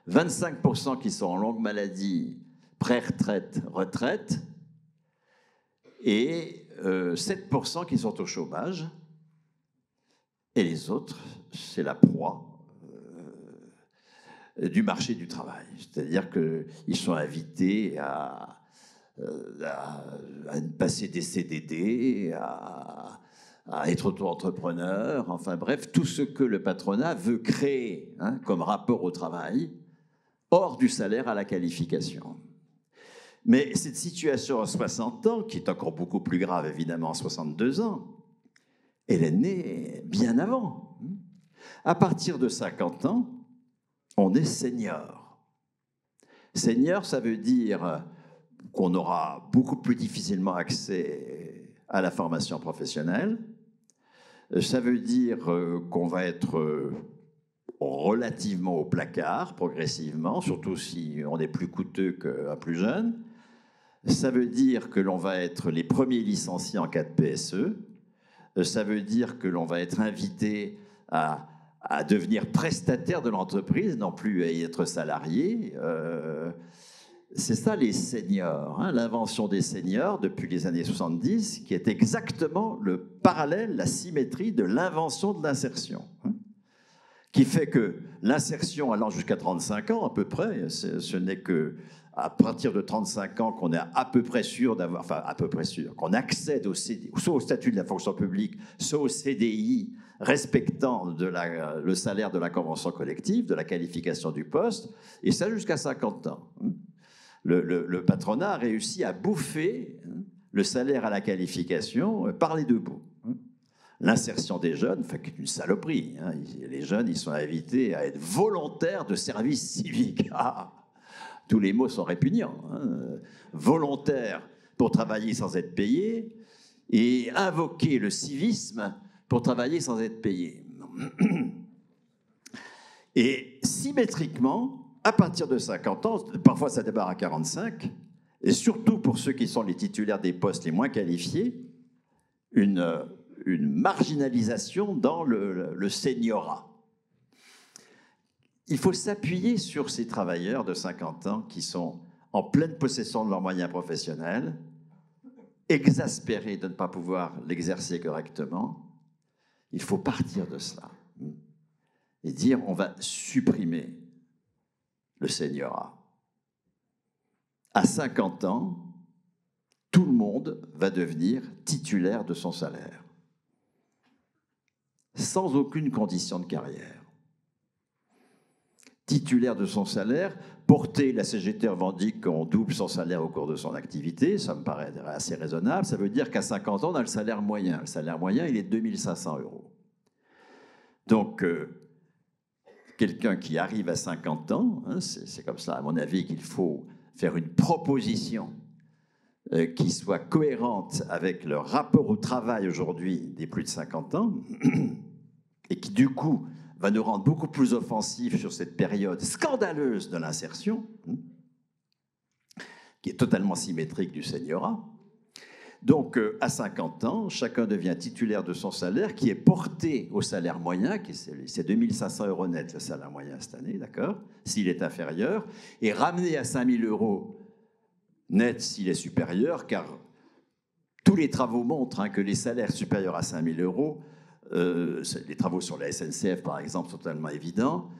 25% qui sont en longue maladie, pré-retraite, retraite, et 7% qui sont au chômage, et les autres, c'est la proie du marché du travail. C'est-à-dire qu'ils sont invités à passer des CDD, à être auto-entrepreneur, enfin bref, tout ce que le patronat veut créer comme rapport au travail, hors du salaire à la qualification. Mais cette situation à 60 ans, qui est encore beaucoup plus grave évidemment à 62 ans, elle est née bien avant. À partir de 50 ans, on est senior. Senior, ça veut dire qu'on aura beaucoup plus difficilement accès à la formation professionnelle. Ça veut dire qu'on va être relativement au placard, progressivement, surtout si on est plus coûteux qu'un plus jeune. Ça veut dire que l'on va être les premiers licenciés en cas de PSE. Ça veut dire que l'on va être invité à devenir prestataire de l'entreprise, non plus à y être salarié. C'est ça les seniors, l'invention des seniors depuis les années 70, qui est exactement le parallèle, la symétrie de l'invention de l'insertion. Qui fait que l'insertion allant jusqu'à 35 ans à peu près, ce n'est que à partir de 35 ans qu'on est à peu près sûr d'avoir, enfin à peu près sûr, qu'on accède soit au statut de la fonction publique, soit au CDI, respectant le salaire de la convention collective, de la qualification du poste, et ça jusqu'à 50 ans. Le patronat a réussi à bouffer le salaire à la qualification par les deux bouts. L'insertion des jeunes, enfin, c'est une saloperie. Les jeunes, ils sont invités à être volontaires de service civique. Tous les mots sont répugnants. Volontaire pour travailler sans être payé et invoquer le civisme pour travailler sans être payé. Et symétriquement, à partir de 50 ans, parfois ça démarre à 45, et surtout pour ceux qui sont les titulaires des postes les moins qualifiés, une marginalisation dans le seniorat. Il faut s'appuyer sur ces travailleurs de 50 ans qui sont en pleine possession de leurs moyens professionnels, exaspérés de ne pas pouvoir l'exercer correctement. Il faut partir de cela et dire on va supprimer le seniorat. À 50 ans, tout le monde va devenir titulaire de son salaire, sans aucune condition de carrière. Titulaire de son salaire, porter, la CGT revendique qu'on double son salaire au cours de son activité, ça me paraît assez raisonnable, ça veut dire qu'à 50 ans, on a le salaire moyen. Le salaire moyen, il est de 2 500 €. Donc, quelqu'un qui arrive à 50 ans, c'est comme ça, à mon avis, qu'il faut faire une proposition qui soit cohérente avec le rapport au travail aujourd'hui des plus de 50 ans et qui, du coup, va nous rendre beaucoup plus offensifs sur cette période scandaleuse de l'insertion, qui est totalement symétrique du seniorat. Donc, à 50 ans, chacun devient titulaire de son salaire, qui est porté au salaire moyen, c'est 2 500 € net, le salaire moyen cette année, d'accord, s'il est inférieur, et ramené à 5 000 € net s'il est supérieur, car tous les travaux montrent que les salaires supérieurs à 5 000 €, les travaux sur la SNCF, par exemple, sont totalement évidents,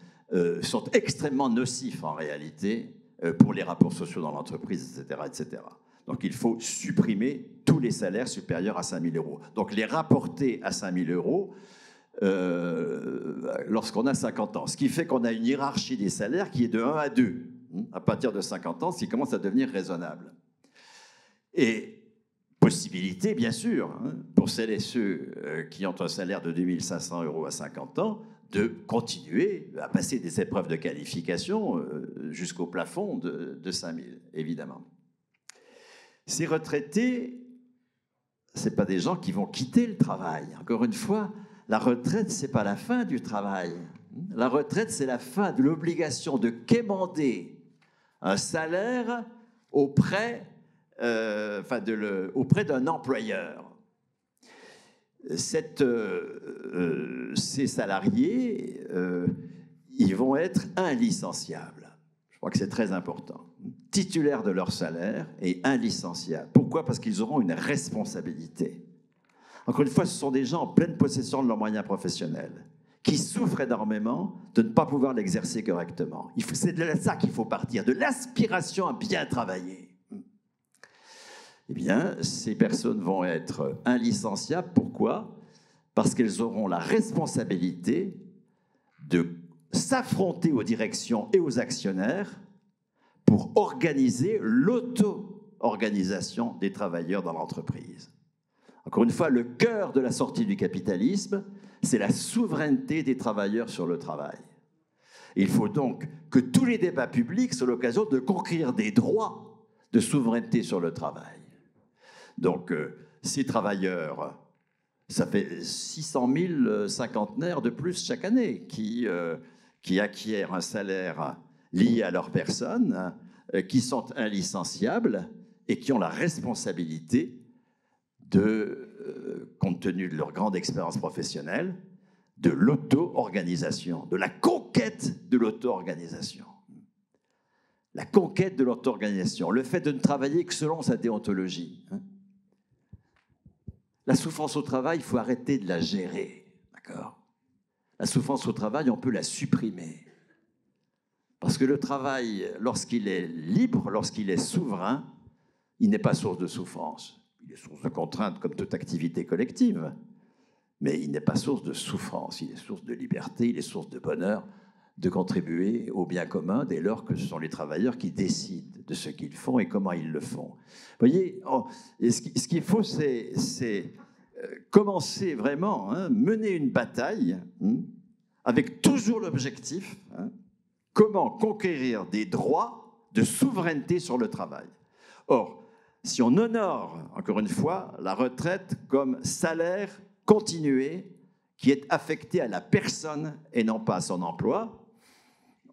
sont extrêmement nocifs en réalité pour les rapports sociaux dans l'entreprise, etc., etc. Donc il faut supprimer tous les salaires supérieurs à 5 000 €. Donc les rapporter à 5 000 € lorsqu'on a 50 ans. Ce qui fait qu'on a une hiérarchie des salaires qui est de 1 à 2. À partir de 50 ans, ce qui commence à devenir raisonnable. Et possibilité, bien sûr, pour celles et ceux qui ont un salaire de 2 500 € à 50 ans, de continuer à passer des épreuves de qualification jusqu'au plafond de 5 000, évidemment. Ces retraités, ce n'est pas des gens qui vont quitter le travail. Encore une fois, la retraite, ce n'est pas la fin du travail. La retraite, c'est la fin de l'obligation de quémander un salaire auprès d'un employeur. Ces salariés, ils vont être inlicenciables. Je crois que c'est très important. Titulaires de leur salaire et inlicenciables. Pourquoi ? Parce qu'ils auront une responsabilité. Encore une fois, ce sont des gens en pleine possession de leurs moyens professionnels, qui souffrent énormément de ne pas pouvoir l'exercer correctement. C'est de ça qu'il faut partir, de l'aspiration à bien travailler. Eh bien, ces personnes vont être inlicenciables. Pourquoi ? Parce qu'elles auront la responsabilité de s'affronter aux directions et aux actionnaires pour organiser l'auto-organisation des travailleurs dans l'entreprise. Encore une fois, le cœur de la sortie du capitalisme, c'est la souveraineté des travailleurs sur le travail. Il faut donc que tous les débats publics soient l'occasion de conquérir des droits de souveraineté sur le travail. Donc, ces travailleurs, ça fait 600 000 cinquantenaires de plus chaque année qui acquièrent un salaire lié à leur personne, qui sont inlicenciables et qui ont la responsabilité compte tenu de leur grande expérience professionnelle, de l'auto-organisation, de la conquête de l'auto-organisation. La conquête de l'auto-organisation, le fait de ne travailler que selon sa déontologie. La souffrance au travail, il faut arrêter de la gérer, d'accord ? La souffrance au travail, on peut la supprimer. Parce que le travail, lorsqu'il est libre, lorsqu'il est souverain, il n'est pas source de souffrance. Il est source de contraintes comme toute activité collective, mais il n'est pas source de souffrance, il est source de liberté, il est source de bonheur, de contribuer au bien commun dès lors que ce sont les travailleurs qui décident de ce qu'ils font et comment ils le font. Vous voyez, ce qu'il faut, c'est commencer vraiment, mener une bataille avec toujours l'objectif, comment conquérir des droits de souveraineté sur le travail. Or, si on honore, encore une fois, la retraite comme salaire continué qui est affecté à la personne et non pas à son emploi,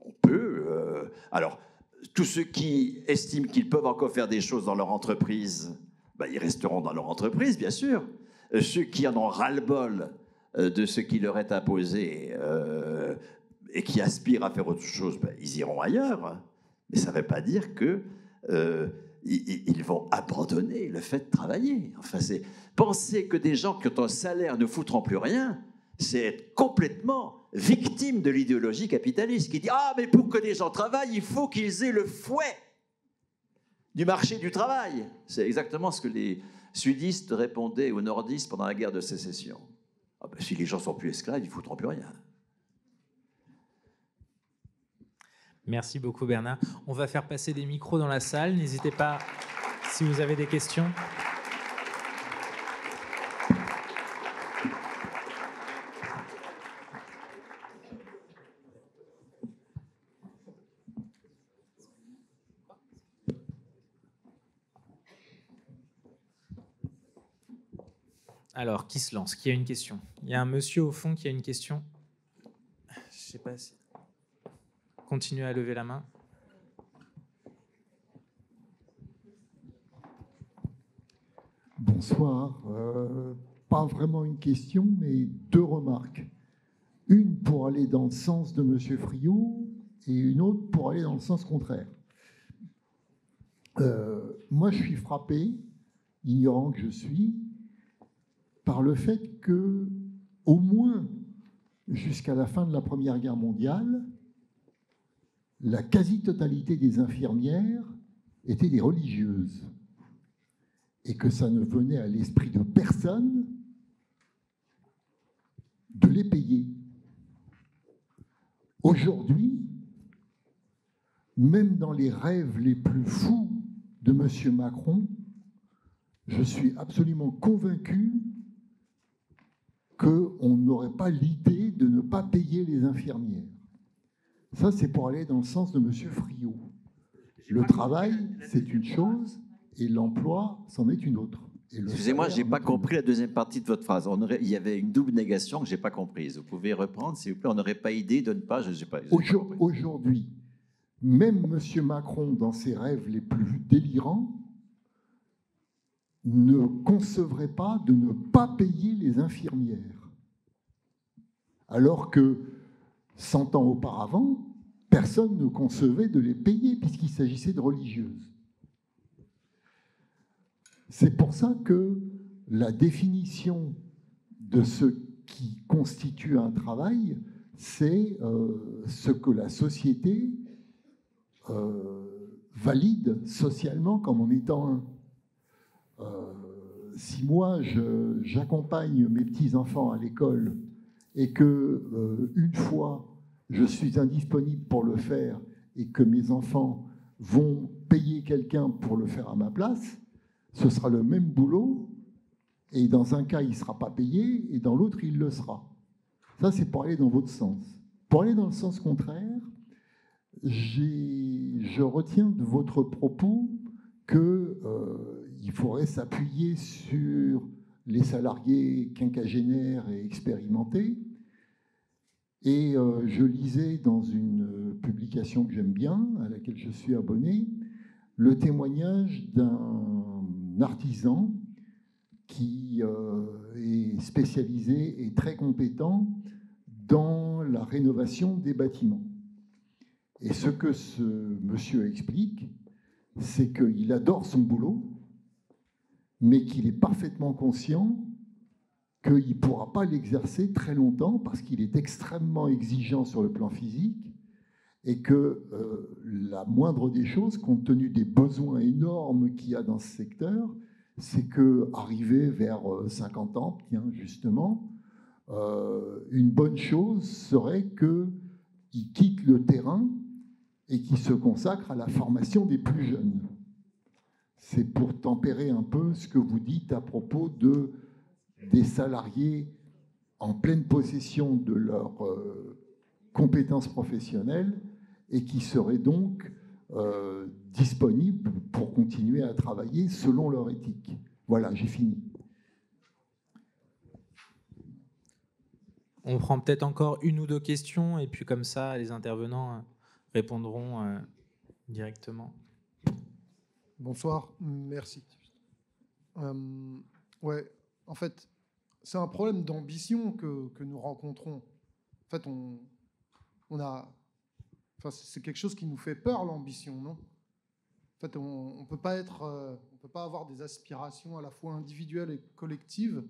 on peut... alors, tous ceux qui estiment qu'ils peuvent encore faire des choses dans leur entreprise, ils resteront dans leur entreprise, bien sûr. Ceux qui en ont ras-le-bol de ce qui leur est imposé et qui aspirent à faire autre chose, ils iront ailleurs. Mais ça ne veut pas dire que... ils vont abandonner le fait de travailler. Enfin, penser que des gens qui ont un salaire ne foutront plus rien, c'est être complètement victime de l'idéologie capitaliste qui dit « Ah, mais pour que les gens travaillent, il faut qu'ils aient le fouet du marché du travail ». C'est exactement ce que les sudistes répondaient aux nordistes pendant la guerre de sécession. Ah ben, si les gens sont plus esclaves, ils ne foutront plus rien. Merci beaucoup Bernard. On va faire passer des micros dans la salle. N'hésitez pas si vous avez des questions. Alors, qui se lance? Qui a une question? Il y a un monsieur au fond qui a une question. Je ne sais pas si... Continuez à lever la main. Bonsoir. Pas vraiment une question, mais deux remarques. Une pour aller dans le sens de M. Friot et une autre pour aller dans le sens contraire. Moi, je suis frappé, ignorant que je suis, par le fait que, au moins jusqu'à la fin de la Première Guerre mondiale, la quasi-totalité des infirmières étaient des religieuses et que ça ne venait à l'esprit de personne de les payer. Aujourd'hui, même dans les rêves les plus fous de M. Macron, je suis absolument convaincu qu'on n'aurait pas l'idée de ne pas payer les infirmières. Ça, c'est pour aller dans le sens de M. Friot. Le travail, c'est une chose, et l'emploi, c'en est une autre. Excusez-moi, je n'ai pas compris la deuxième partie de votre phrase. Il y avait une double négation que je n'ai pas comprise. Vous pouvez reprendre, s'il vous plaît. On n'aurait pas idée de ne pas... Je sais pas. Aujourd'hui, même M. Macron, dans ses rêves les plus délirants, ne concevrait pas de ne pas payer les infirmières. Alors que 100 ans auparavant, personne ne concevait de les payer puisqu'il s'agissait de religieuses. C'est pour ça que la définition de ce qui constitue un travail, c'est ce que la société valide socialement comme en étant un. Si moi j'accompagne mes petits-enfants à l'école et que une fois je suis indisponible pour le faire et que mes enfants vont payer quelqu'un pour le faire à ma place, ce sera le même boulot, et dans un cas il ne sera pas payé et dans l'autre il le sera. Ça, c'est pour aller dans votre sens. Pour aller dans le sens contraire, je retiens de votre propos qu'il faudrait s'appuyer sur les salariés quinquagénaires et expérimentés. Et je lisais dans une publication que j'aime bien, à laquelle je suis abonné, le témoignage d'un artisan qui est spécialisé et très compétent dans la rénovation des bâtiments. Et ce que ce monsieur explique, c'est qu'il adore son boulot, mais qu'il est parfaitement conscient qu'il ne pourra pas l'exercer très longtemps parce qu'il est extrêmement exigeant sur le plan physique et que la moindre des choses, compte tenu des besoins énormes qu'il y a dans ce secteur, c'est qu'arrivé vers 50 ans, justement, une bonne chose serait qu'il quitte le terrain et qu'il se consacre à la formation des plus jeunes. C'est pour tempérer un peu ce que vous dites à propos des salariés en pleine possession de leurs compétences professionnelles et qui seraient donc disponibles pour continuer à travailler selon leur éthique. Voilà, j'ai fini. On prend peut-être encore une ou deux questions et puis comme ça, les intervenants répondront directement. Bonsoir, merci. Ouais, en fait, c'est un problème d'ambition que nous rencontrons. En fait, c'est quelque chose qui nous fait peur, l'ambition, non? En fait, on peut pas avoir des aspirations à la fois individuelles et collectives.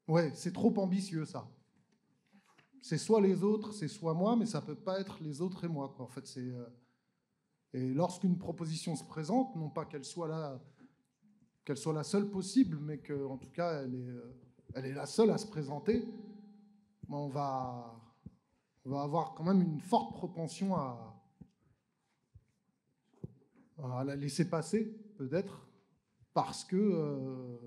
Ouais, c'est trop ambitieux, ça. C'est soit les autres, c'est soit moi, mais ça peut pas être les autres et moi, quoi. En fait, et lorsqu'une proposition se présente, non pas qu'elle soit la seule possible, mais qu'en tout cas, elle est la seule à se présenter, on va avoir quand même une forte propension à la laisser passer, peut-être, parce que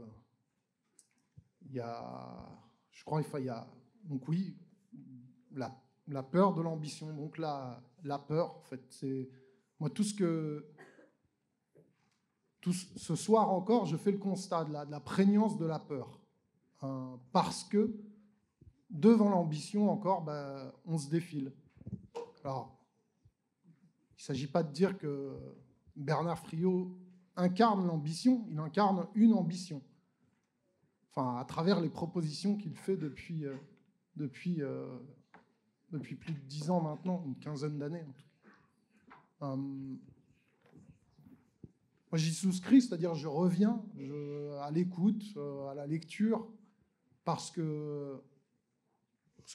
je crois qu'il y a, donc oui, la peur de l'ambition. Donc la peur, en fait, c'est moi ce soir encore, je fais le constat de la prégnance de la peur, parce que devant l'ambition encore, on se défile. Alors, il ne s'agit pas de dire que Bernard Friot incarne l'ambition, il incarne une ambition. Enfin, à travers les propositions qu'il fait depuis plus de 10 ans maintenant, une quinzaine d'années en tout cas. Moi, j'y souscris, c'est-à-dire je reviens à l'écoute, à la lecture, parce que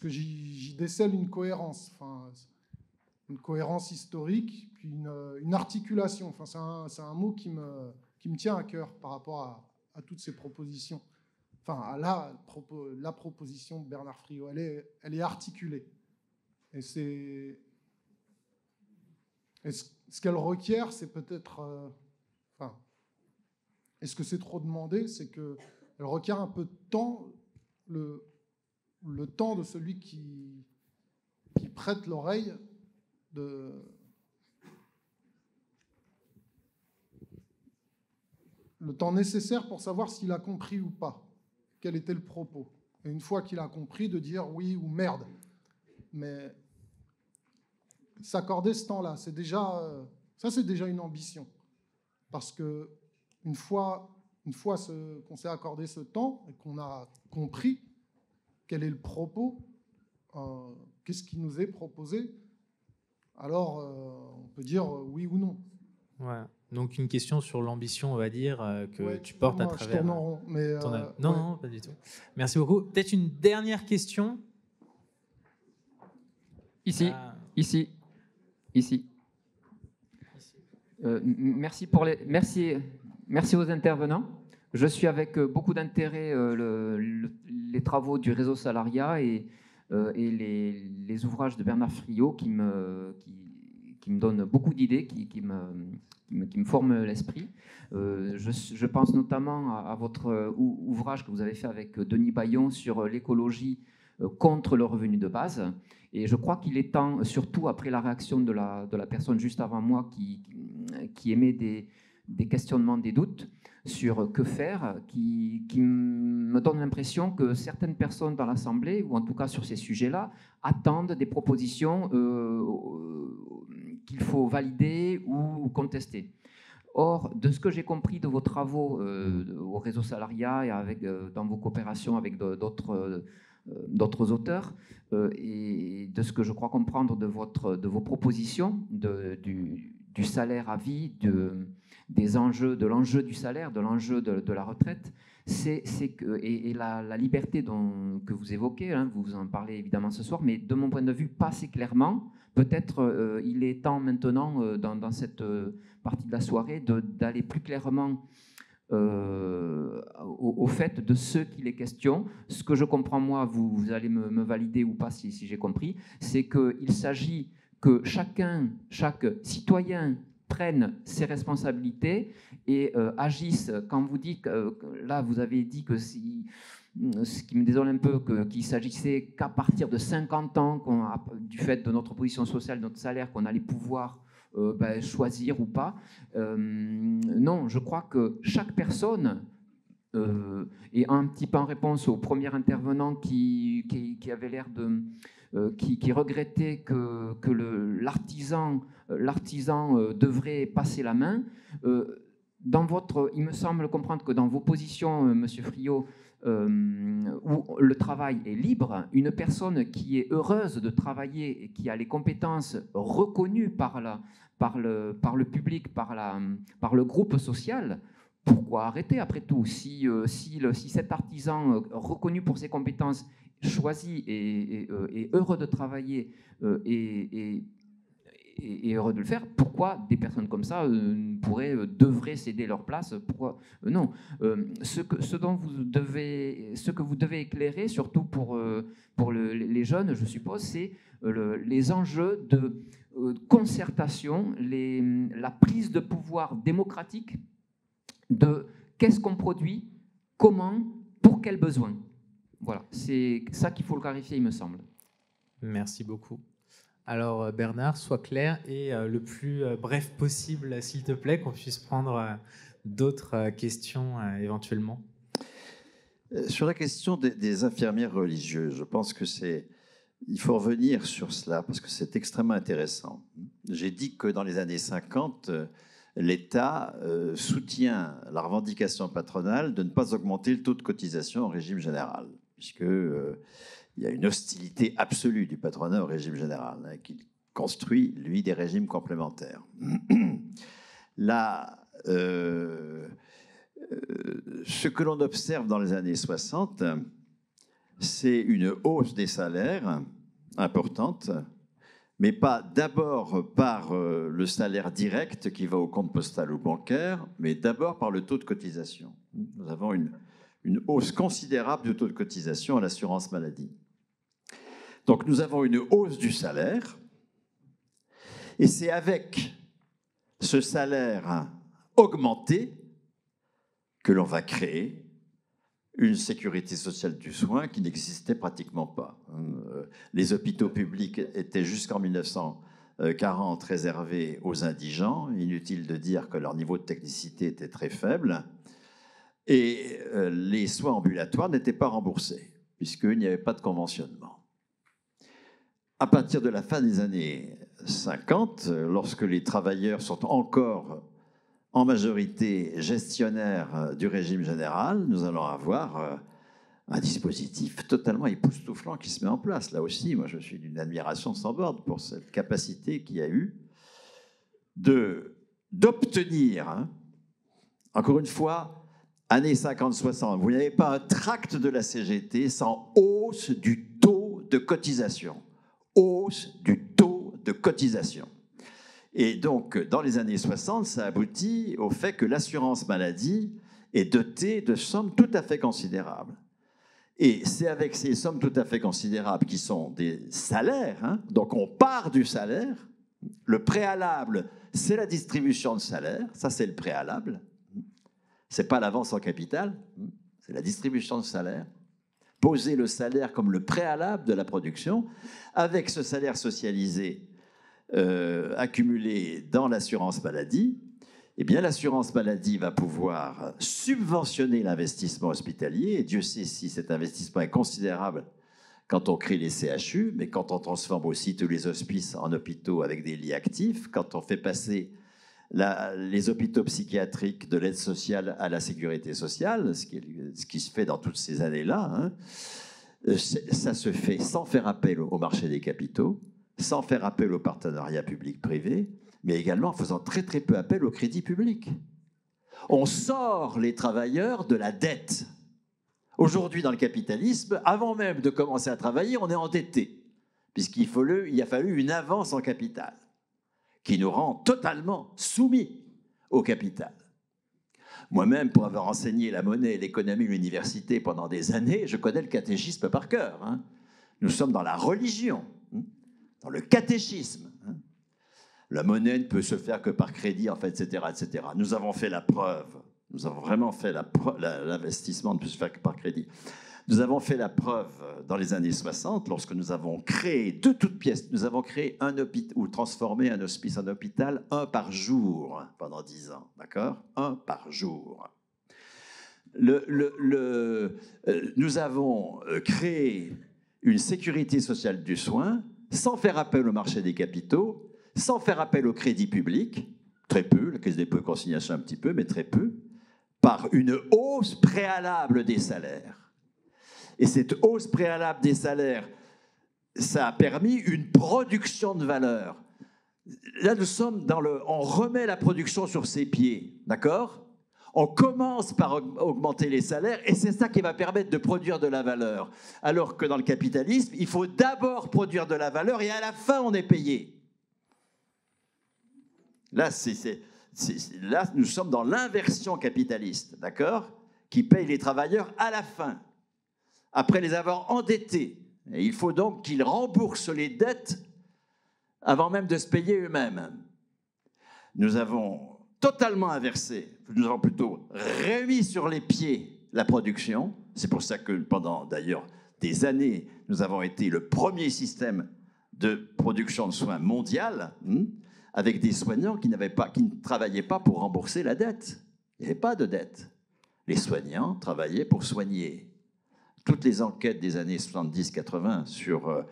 j'y décèle une cohérence, une cohérence historique, puis une articulation. Enfin, c'est un mot qui me tient à cœur par rapport à toutes ces propositions. Enfin, à la proposition de Bernard Friot, elle est articulée. Et ce qu'elle requiert, c'est peut-être... est-ce que c'est trop demandé? C'est qu'elle requiert un peu de temps, le temps de celui qui prête l'oreille, le temps nécessaire pour savoir s'il a compris ou pas, quel était le propos. Et une fois qu'il a compris, de dire oui ou merde. Mais s'accorder ce temps-là, c'est déjà une ambition. Parce que une fois qu'on s'est accordé ce temps et qu'on a compris quel est le propos, qu'est-ce qui nous est proposé, alors on peut dire oui ou non. Ouais. Donc une question sur l'ambition, on va dire, que Ouais, tu portes à moi, travers. Je tourne en rond, mais Non, ouais. non, pas du tout. Merci beaucoup. Peut-être une dernière question. Ici, Ah. ici. Merci aux intervenants. Je suis avec beaucoup d'intérêt les travaux du réseau Salariat et les ouvrages de Bernard Friot qui me donnent beaucoup d'idées, qui me forment l'esprit. Je pense notamment à votre ouvrage que vous avez fait avec Denis Baillon sur l'écologie contre le revenu de base. Et je crois qu'il est temps, surtout après la réaction de la personne juste avant moi qui émet des questionnements, des doutes sur que faire, qui me donne l'impression que certaines personnes dans l'Assemblée, ou en tout cas sur ces sujets-là, attendent des propositions qu'il faut valider ou contester. Or, de ce que j'ai compris de vos travaux au réseau Salariat et dans vos coopérations avec d'autres auteurs, et de ce que je crois comprendre de vos propositions, du salaire à vie, de l'enjeu du salaire, de l'enjeu de la retraite, et la liberté que vous évoquez, hein, vous en parlez évidemment ce soir, mais de mon point de vue, pas assez clairement. Peut-être il est temps maintenant, dans cette partie de la soirée, d'aller plus clairement au fait de ce qu'il est question. Ce que je comprends, moi, vous allez me valider ou pas si j'ai compris, c'est qu'il s'agit que chaque citoyen prenne ses responsabilités et agisse. Quand vous dites, là vous avez dit que ce qui me désole un peu, qu'il s'agissait qu'à partir de 50 ans, du fait de notre position sociale, de notre salaire, qu'on allait pouvoir choisir ou pas. Non, je crois que chaque personne, et un petit peu en réponse au premier intervenant qui avait l'air qui regrettait que l'artisan devrait passer la main, il me semble comprendre que dans vos positions, Monsieur Friot, où le travail est libre, une personne qui est heureuse de travailler et qui a les compétences reconnues par le public, par le groupe social, pourquoi arrêter après tout? Si cet artisan reconnu pour ses compétences, choisi et heureux de travailler et heureux de le faire, pourquoi des personnes comme ça devraient céder leur place? Pourquoi non? Ce que vous devez éclairer, surtout pour les jeunes, je suppose, c'est les enjeux de concertation, la prise de pouvoir démocratique de qu'est-ce qu'on produit, comment, pour quels besoins. Voilà, c'est ça qu'il faut le clarifier, il me semble. Merci beaucoup. Alors Bernard, sois clair et le plus bref possible, s'il te plaît, qu'on puisse prendre d'autres questions éventuellement. Sur la question des infirmières religieuses, je pense que il faut revenir sur cela parce que c'est extrêmement intéressant. J'ai dit que dans les années 50, l'État soutient la revendication patronale de ne pas augmenter le taux de cotisation au régime général, puisque il y a une hostilité absolue du patronat au régime général, hein, qui construit, lui, des régimes complémentaires. Là, ce que l'on observe dans les années 60, c'est une hausse des salaires importante, mais pas d'abord par le salaire direct qui va au compte postal ou bancaire, mais d'abord par le taux de cotisation. Nous avons une hausse considérable du taux de cotisation à l'assurance maladie. Donc nous avons une hausse du salaire, et c'est avec ce salaire augmenté que l'on va créer une sécurité sociale du soin qui n'existait pratiquement pas. Les hôpitaux publics étaient jusqu'en 1940 réservés aux indigents. Inutile de dire que leur niveau de technicité était très faible. Et les soins ambulatoires n'étaient pas remboursés, puisqu'il n'y avait pas de conventionnement. À partir de la fin des années 50, lorsque les travailleurs sont encore en majorité gestionnaires du régime général, nous allons avoir un dispositif totalement époustouflant qui se met en place. Là aussi, moi, je suis d'une admiration sans borne pour cette capacité qu'il y a eu de d'obtenir, hein, encore une fois, années 50-60, vous n'avez pas un tract de la CGT sans hausse du taux de cotisation. Hausse du taux de cotisation. Et donc, dans les années 60, ça aboutit au fait que l'assurance maladie est dotée de sommes tout à fait considérables. Et c'est avec ces sommes tout à fait considérables qui sont des salaires, hein, donc on part du salaire, le préalable, c'est la distribution de salaire, ça c'est le préalable, c'est pas l'avance en capital, c'est la distribution de salaire, poser le salaire comme le préalable de la production, avec ce salaire socialisé accumulé dans l'assurance maladie, eh bien l'assurance maladie va pouvoir subventionner l'investissement hospitalier, et Dieu sait si cet investissement est considérable quand on crée les CHU, mais quand on transforme aussi tous les hospices en hôpitaux avec des lits actifs, quand on fait passer les hôpitaux psychiatriques de l'aide sociale à la sécurité sociale, ce qui se fait dans toutes ces années-là, hein, ça se fait sans faire appel au marché des capitaux, sans faire appel au partenariat public-privé, mais également en faisant très très peu appel au crédit public. On sort les travailleurs de la dette. Aujourd'hui, dans le capitalisme, avant même de commencer à travailler, on est endetté, puisqu'il a fallu une avance en capital, qui nous rend totalement soumis au capital. Moi-même, pour avoir enseigné la monnaie et l'économie à l'université pendant des années, je connais le catéchisme par cœur. Hein. Nous sommes dans la religion, dans le catéchisme. Hein. La monnaie ne peut se faire que par crédit, en fait, etc., etc. Nous avons fait la preuve. Nous avons vraiment fait l'investissement ne peut se faire que par crédit. Nous avons fait la preuve dans les années 60, lorsque nous avons créé de toutes pièces, nous avons créé un hôpital, ou transformé un hospice en hôpital, un par jour, pendant 10 ans, d'accord ? Un par jour. Nous avons créé une sécurité sociale du soin sans faire appel au marché des capitaux, sans faire appel au crédit public, très peu, la Caisse des dépôts et consignations un petit peu, mais très peu, par une hausse préalable des salaires. Et cette hausse préalable des salaires, ça a permis une production de valeur. Là, nous sommes on remet la production sur ses pieds, d'accord ? On commence par augmenter les salaires et c'est ça qui va permettre de produire de la valeur. Alors que dans le capitalisme, il faut d'abord produire de la valeur et à la fin, on est payé. Là, là, nous sommes dans l'inversion capitaliste, d'accord ? Qui paye les travailleurs à la fin, après les avoir endettés. Et il faut donc qu'ils remboursent les dettes avant même de se payer eux-mêmes. Nous avons totalement inversé, nous avons plutôt remis sur les pieds la production. C'est pour ça que pendant, d'ailleurs, des années, nous avons été le premier système de production de soins mondial, avec des soignants qui ne travaillaient pas pour rembourser la dette. Il n'y avait pas de dette. Les soignants travaillaient pour soigner. Toutes les enquêtes des années 70-80 sur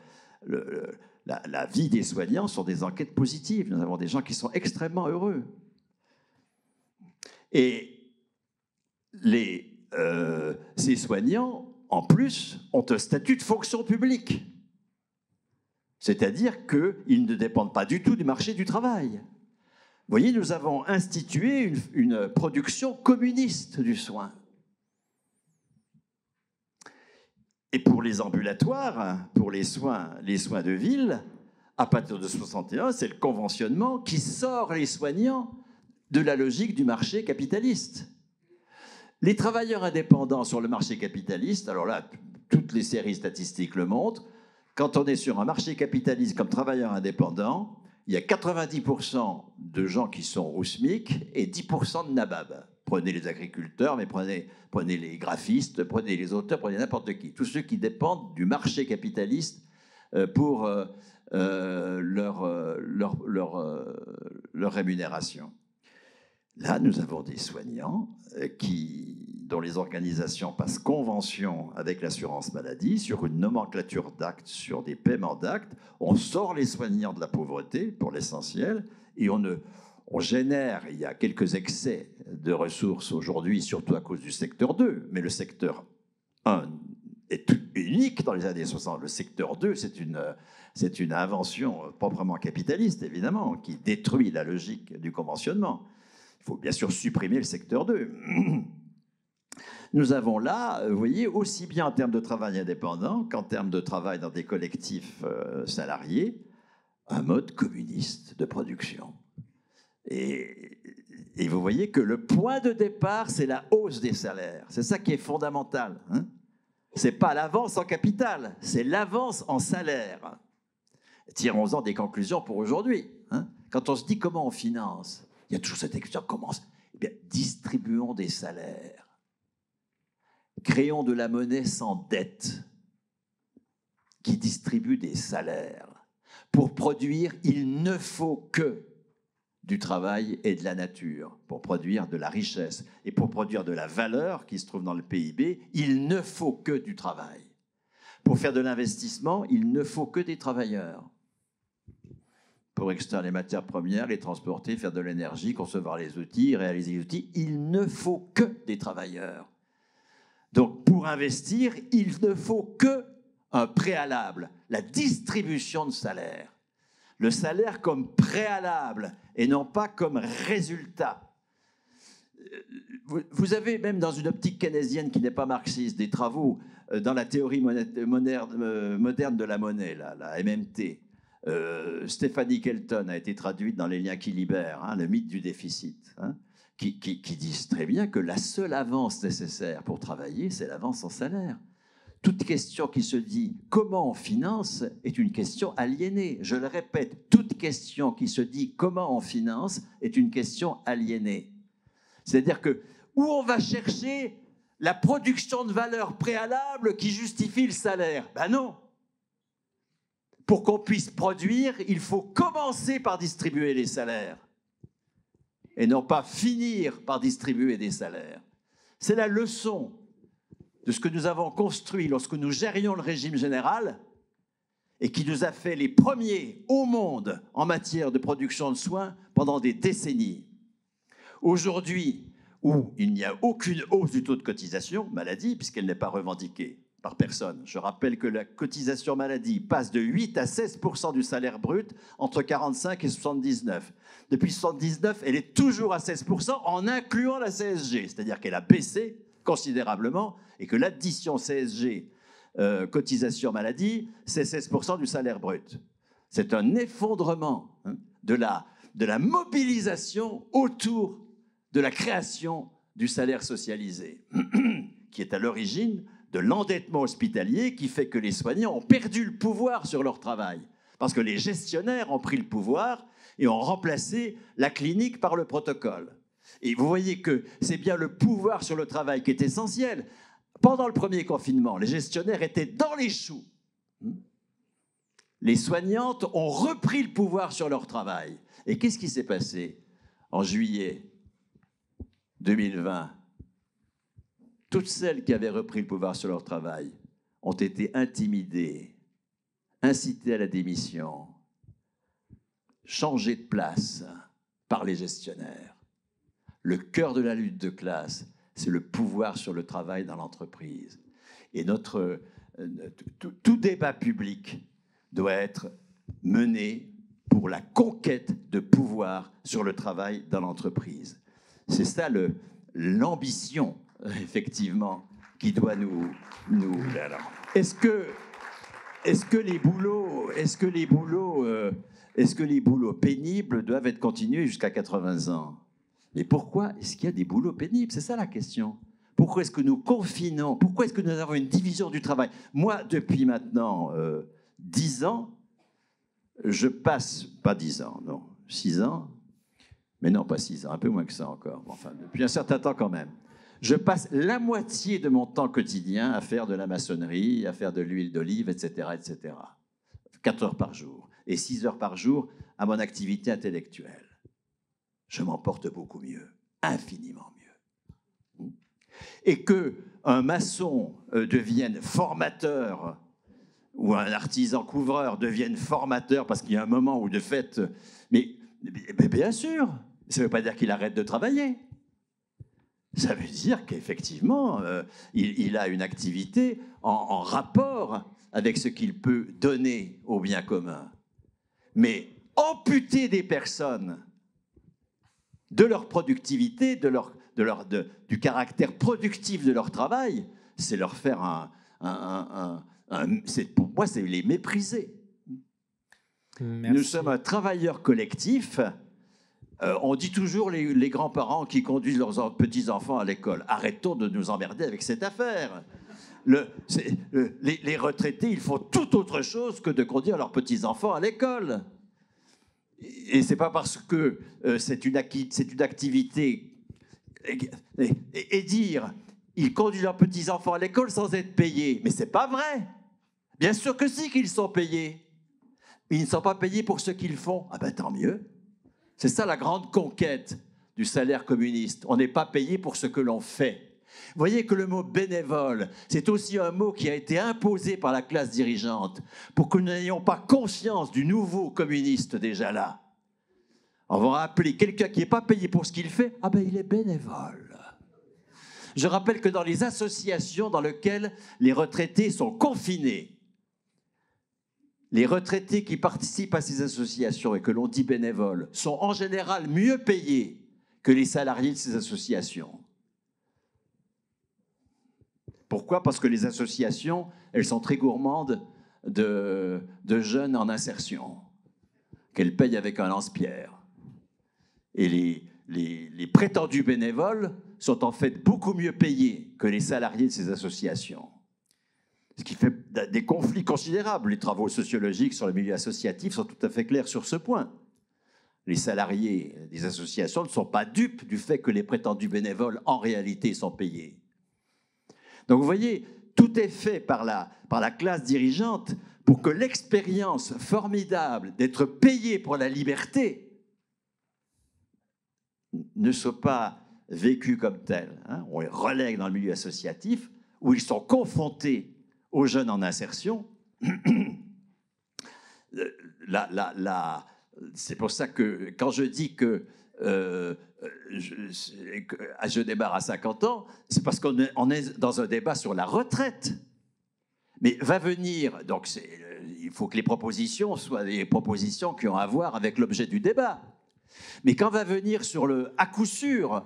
la vie des soignants sont des enquêtes positives. Nous avons des gens qui sont extrêmement heureux. Et ces soignants, en plus, ont un statut de fonction publique. C'est-à-dire qu'ils ne dépendent pas du tout du marché du travail. Vous voyez, nous avons institué une production communiste du soin. Et pour les ambulatoires, pour les soins de ville, à partir de 61, c'est le conventionnement qui sort les soignants de la logique du marché capitaliste. Les travailleurs indépendants sur le marché capitaliste, alors là, toutes les séries statistiques le montrent, quand on est sur un marché capitaliste comme travailleur indépendant, il y a 90% de gens qui sont au SMIC et 10% de nabab. Prenez les agriculteurs, mais prenez les graphistes, prenez les auteurs, prenez n'importe qui. Tous ceux qui dépendent du marché capitaliste pour leur rémunération. Là, nous avons des soignants dont les organisations passent convention avec l'assurance maladie sur une nomenclature d'actes, sur des paiements d'actes. On sort les soignants de la pauvreté, pour l'essentiel, et on génère, il y a quelques excès de ressources aujourd'hui, surtout à cause du secteur 2, mais le secteur 1 est unique dans les années 60. Le secteur 2, c'est une invention proprement capitaliste, évidemment, qui détruit la logique du conventionnement. Il faut bien sûr supprimer le secteur 2. Nous avons là, vous voyez, aussi bien en termes de travail indépendant qu'en termes de travail dans des collectifs salariés, un mode communiste de production. Et vous voyez que le point de départ, c'est la hausse des salaires. C'est ça qui est fondamental. Hein. Ce n'est pas l'avance en capital, c'est l'avance en salaire. Tirons-en des conclusions pour aujourd'hui. Hein. Quand on se dit comment on finance, il y a toujours cette question, comment? Eh bien, distribuons des salaires. Créons de la monnaie sans dette qui distribue des salaires. Pour produire, il ne faut que du travail et de la nature. Pour produire de la richesse et pour produire de la valeur qui se trouve dans le PIB, il ne faut que du travail. Pour faire de l'investissement, il ne faut que des travailleurs. Pour extraire les matières premières, les transporter, faire de l'énergie, concevoir les outils, réaliser les outils, il ne faut que des travailleurs. Donc, pour investir, il ne faut qu'un préalable, la distribution de salaire. Le salaire comme préalable et non pas comme résultat. Vous avez même dans une optique keynésienne qui n'est pas marxiste des travaux dans la théorie moderne de la monnaie, la MMT. Stephanie Kelton a été traduite dans Les liens qui libèrent, hein, le mythe du déficit. Hein. Qui disent très bien que la seule avance nécessaire pour travailler, c'est l'avance en salaire. Toute question qui se dit comment on finance est une question aliénée. Je le répète, toute question qui se dit comment on finance est une question aliénée. C'est-à-dire que où on va chercher la production de valeur préalable qui justifie le salaire? Ben non. Pour qu'on puisse produire, il faut commencer par distribuer les salaires. Et non pas finir par distribuer des salaires. C'est la leçon de ce que nous avons construit lorsque nous gérions le régime général et qui nous a fait les premiers au monde en matière de production de soins pendant des décennies. Aujourd'hui, où il n'y a aucune hausse du taux de cotisation maladie, puisqu'elle n'est pas revendiquée par personne. Je rappelle que la cotisation maladie passe de 8 à 16% du salaire brut entre 45 et 79. Depuis 79, elle est toujours à 16% en incluant la CSG, c'est-à-dire qu'elle a baissé considérablement et que l'addition CSG cotisation maladie, c'est 16% du salaire brut. C'est un effondrement de la mobilisation autour de la création du salaire socialisé, qui est à l'origine de l'endettement hospitalier qui fait que les soignants ont perdu le pouvoir sur leur travail, parce que les gestionnaires ont pris le pouvoir et ont remplacé la clinique par le protocole. Et vous voyez que c'est bien le pouvoir sur le travail qui est essentiel. Pendant le premier confinement, les gestionnaires étaient dans les choux. Les soignantes ont repris le pouvoir sur leur travail. Et qu'est-ce qui s'est passé en juillet 2020? Toutes celles qui avaient repris le pouvoir sur leur travail ont été intimidées, incitées à la démission, changées de place par les gestionnaires. Le cœur de la lutte de classe, c'est le pouvoir sur le travail dans l'entreprise. Et tout débat public doit être mené pour la conquête de pouvoir sur le travail dans l'entreprise. C'est ça l'ambition, effectivement, qui doit nous Est-ce que les boulots pénibles doivent être continués jusqu'à 80 ans? Mais pourquoi est-ce qu'il y a des boulots pénibles? C'est ça la question. Pourquoi est-ce que nous confinons? Pourquoi est-ce que nous avons une division du travail? Moi, depuis maintenant 10 ans, je passe, pas 10 ans, non, 6 ans, mais non, pas 6 ans, un peu moins que ça encore, enfin, depuis un certain temps quand même. Je passe la moitié de mon temps quotidien à faire de la maçonnerie, à faire de l'huile d'olive, etc., etc. 4 heures par jour et 6 heures par jour à mon activité intellectuelle. Je m'en porte beaucoup mieux, infiniment mieux. Et qu'un maçon devienne formateur ou un artisan couvreur devienne formateur parce qu'il y a un moment où, de fait... Mais bien sûr, ça ne veut pas dire qu'il arrête de travailler. Ça veut dire qu'effectivement, il a une activité en rapport avec ce qu'il peut donner au bien commun. Mais amputer des personnes de leur productivité, du caractère productif de leur travail, c'est leur faire pour moi, c'est les mépriser. Merci. Nous sommes un travailleur collectif. On dit toujours les grands-parents qui conduisent leurs petits-enfants à l'école. Arrêtons de nous emmerder avec cette affaire. Les retraités, ils font tout autre chose que de conduire leurs petits-enfants à l'école. Et c'est pas parce que c'est une activité et dire ils conduisent leurs petits-enfants à l'école sans être payés. Mais c'est pas vrai. Bien sûr que si qu'ils sont payés. Mais ils ne sont pas payés pour ce qu'ils font. Ah ben tant mieux. C'est ça la grande conquête du salaire communiste. On n'est pas payé pour ce que l'on fait. Vous voyez que le mot bénévole, c'est aussi un mot qui a été imposé par la classe dirigeante pour que nous n'ayons pas conscience du nouveau communiste déjà là. On va appeler quelqu'un qui n'est pas payé pour ce qu'il fait, ah ben il est bénévole. Je rappelle que dans les associations dans lesquelles les retraités sont confinés, les retraités qui participent à ces associations et que l'on dit bénévoles sont en général mieux payés que les salariés de ces associations. Pourquoi ? Parce que les associations, elles sont très gourmandes de jeunes en insertion, qu'elles payent avec un lance-pierre. Et les prétendus bénévoles sont en fait beaucoup mieux payés que les salariés de ces associations. Ce qui fait des conflits considérables. Les travaux sociologiques sur le milieu associatif sont tout à fait clairs sur ce point. Les salariés des associations ne sont pas dupes du fait que les prétendus bénévoles, en réalité, sont payés. Donc vous voyez, tout est fait par la classe dirigeante pour que l'expérience formidable d'être payé pour la liberté ne soit pas vécue comme telle. On les relègue dans le milieu associatif où ils sont confrontés aux jeunes en insertion. C'est pour ça que quand je dis que je démarre à 50 ans, c'est parce qu'on est dans un débat sur la retraite. Mais va venir, donc il faut que les propositions soient des propositions qui ont à voir avec l'objet du débat. Mais quand va venir sur le à coup sûr,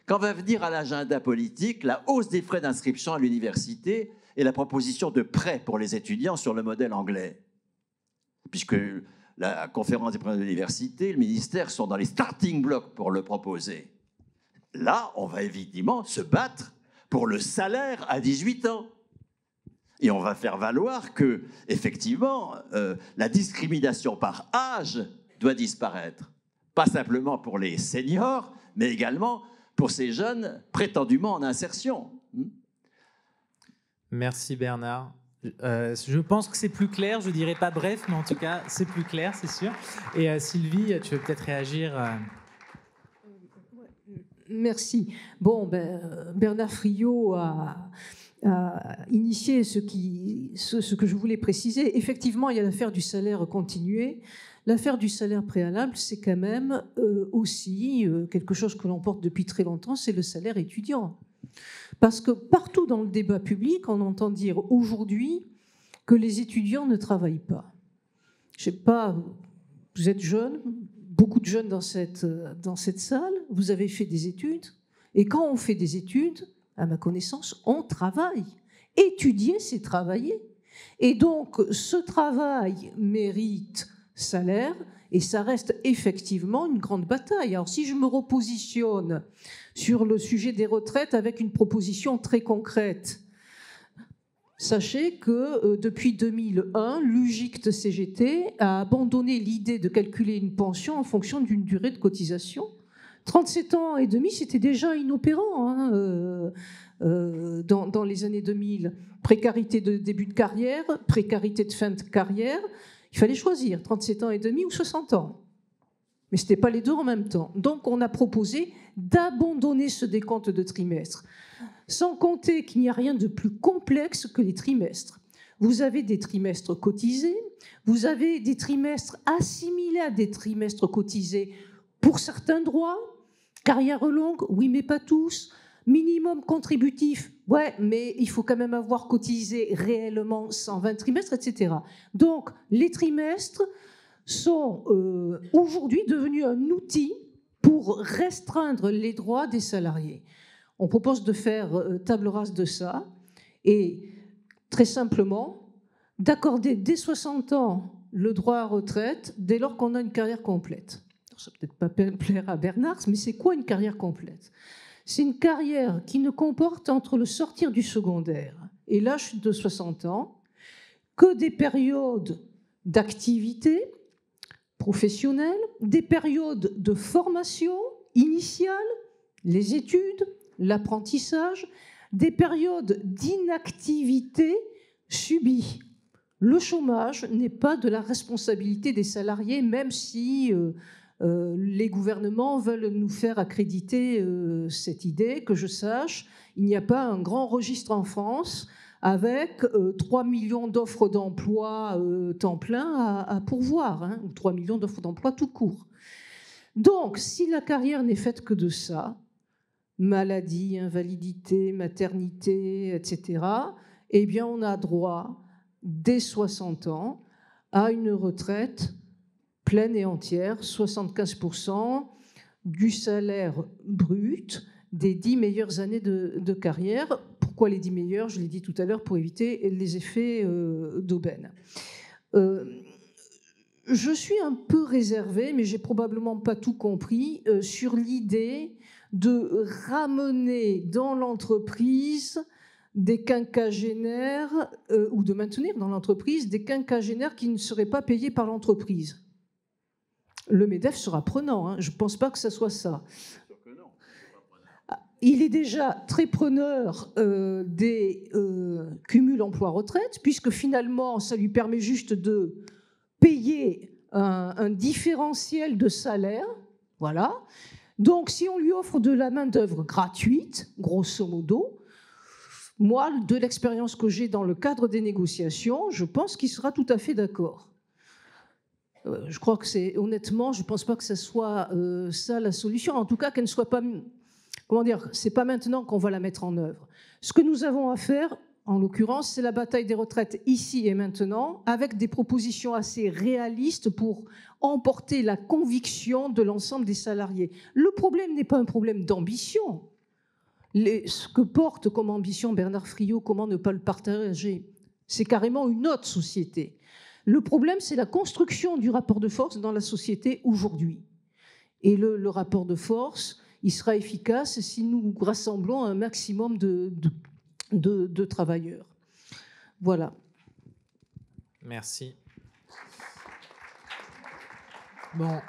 quand va venir à l'agenda politique la hausse des frais d'inscription à l'université et la proposition de prêts pour les étudiants sur le modèle anglais, puisque la conférence des présidents de l'université, le ministère sont dans les starting blocks pour le proposer. Là, on va évidemment se battre pour le salaire à 18 ans. Et on va faire valoir que, effectivement, la discrimination par âge doit disparaître. Pas simplement pour les seniors, mais également pour ces jeunes prétendument en insertion. Merci Bernard. Je pense que c'est plus clair, je dirais pas bref, mais en tout cas, c'est plus clair, c'est sûr. Et Sylvie, tu veux peut-être réagir Merci. Bon, Bernard Friot a initié ce que je voulais préciser. Effectivement, il y a l'affaire du salaire continué. L'affaire du salaire préalable, c'est quand même aussi quelque chose que l'on porte depuis très longtemps, c'est le salaire étudiant. Parce que partout dans le débat public, on entend dire aujourd'hui que les étudiants ne travaillent pas. Je ne sais pas, vous êtes jeunes, beaucoup de jeunes dans cette salle, vous avez fait des études, et quand on fait des études, à ma connaissance, on travaille. Étudier, c'est travailler. Et donc, ce travail mérite salaire, et ça reste effectivement une grande bataille. Alors, si je me repositionne sur le sujet des retraites avec une proposition très concrète, sachez que depuis 2001, l'UGICT-CGT a abandonné l'idée de calculer une pension en fonction d'une durée de cotisation. 37 ans et demi, c'était déjà inopérant dans les années 2000. Précarité de début de carrière, précarité de fin de carrière. Il fallait choisir 37 ans et demi ou 60 ans. Mais ce n'était pas les deux en même temps. Donc on a proposé d'abandonner ce décompte de trimestres. Sans compter qu'il n'y a rien de plus complexe que les trimestres. Vous avez des trimestres cotisés, vous avez des trimestres assimilés à des trimestres cotisés pour certains droits, Carrière longue, oui, mais pas tous. Minimum contributif, ouais, mais il faut quand même avoir cotisé réellement 120 trimestres, etc. Donc, les trimestres sont aujourd'hui devenus un outil pour restreindre les droits des salariés. On propose de faire table rase de ça et, très simplement, d'accorder dès 60 ans le droit à retraite dès lors qu'on a une carrière complète. Ça ne va peut-être pas plaire à Bernard, mais c'est quoi une carrière complète ? C'est une carrière qui ne comporte entre le sortir du secondaire et l'âge de 60 ans que des périodes d'activité professionnelle, des périodes de formation initiale, les études, l'apprentissage, des périodes d'inactivité subie. Le chômage n'est pas de la responsabilité des salariés, même si les gouvernements veulent nous faire accréditer cette idée. Que je sache, il n'y a pas un grand registre en France avec 3 millions d'offres d'emploi temps plein à pourvoir, hein, ou 3 millions d'offres d'emploi tout court. Donc, si la carrière n'est faite que de ça, maladie, invalidité, maternité, etc., eh bien, on a droit, dès 60 ans, à une retraite pleine et entière, 75% du salaire brut des 10 meilleures années de carrière. Pourquoi les 10 meilleures ? Je l'ai dit tout à l'heure, pour éviter les effets d'aubaine. Je suis un peu réservée, mais j'ai probablement pas tout compris, sur l'idée de ramener dans l'entreprise des quinquagénaires, ou de maintenir dans l'entreprise des quinquagénaires qui ne seraient pas payés par l'entreprise. Le MEDEF sera prenant, hein. Je ne pense pas que ce soit ça. Il est déjà très preneur des cumuls emploi-retraite, puisque finalement, ça lui permet juste de payer un différentiel de salaire. Voilà. Donc, si on lui offre de la main-d'œuvre gratuite, grosso modo, moi, de l'expérience que j'ai dans le cadre des négociations, je pense qu'il sera tout à fait d'accord. Je crois que c'est, honnêtement, je ne pense pas que ce soit ça la solution. En tout cas, qu'elle ne soit pas, comment dire, c'est pas maintenant qu'on va la mettre en œuvre. Ce que nous avons à faire, en l'occurrence, c'est la bataille des retraites ici et maintenant, avec des propositions assez réalistes pour emporter la conviction de l'ensemble des salariés. Le problème n'est pas un problème d'ambition. Ce que porte comme ambition Bernard Friot, comment ne pas le partager ? C'est carrément une autre société. Le problème, c'est la construction du rapport de force dans la société aujourd'hui. Et le rapport de force, il sera efficace si nous rassemblons un maximum de travailleurs. Voilà. Merci. Bon,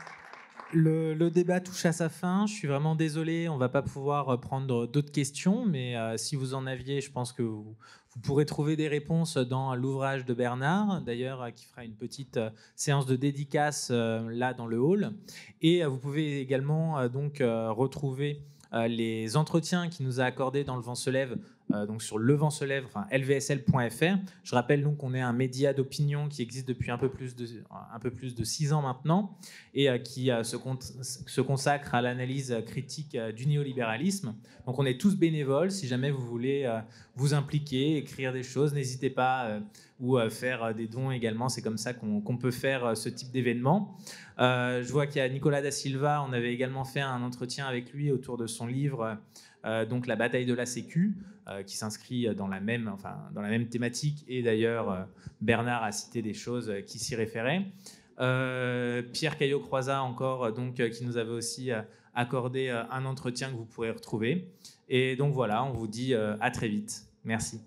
le débat touche à sa fin. Je suis vraiment désolé, on ne va pas pouvoir prendre d'autres questions, mais si vous en aviez, je pense que vous pourrez trouver des réponses dans l'ouvrage de Bernard, d'ailleurs, qui fera une petite séance de dédicace là dans le hall. Et vous pouvez également donc retrouver les entretiens qu'il nous a accordés dans Le Vent se lève, donc sur leventselev, enfin lvsl.fr. Je rappelle donc qu'on est un média d'opinion qui existe depuis un peu plus de 6 ans maintenant et qui se consacre à l'analyse critique du néolibéralisme. Donc on est tous bénévoles. Si jamais vous voulez vous impliquer, écrire des choses, n'hésitez pas, ou faire des dons également. C'est comme ça qu'on peut faire ce type d'événement. Je vois qu'il y a Nicolas da Silva. On avait également fait un entretien avec lui autour de son livre donc La bataille de la Sécu, qui s'inscrit dans la même thématique. Et d'ailleurs, Bernard a cité des choses qui s'y référaient. Pierre Caillot-Croizat encore, donc, qui nous avait aussi accordé un entretien que vous pourrez retrouver. Et donc voilà, on vous dit à très vite. Merci.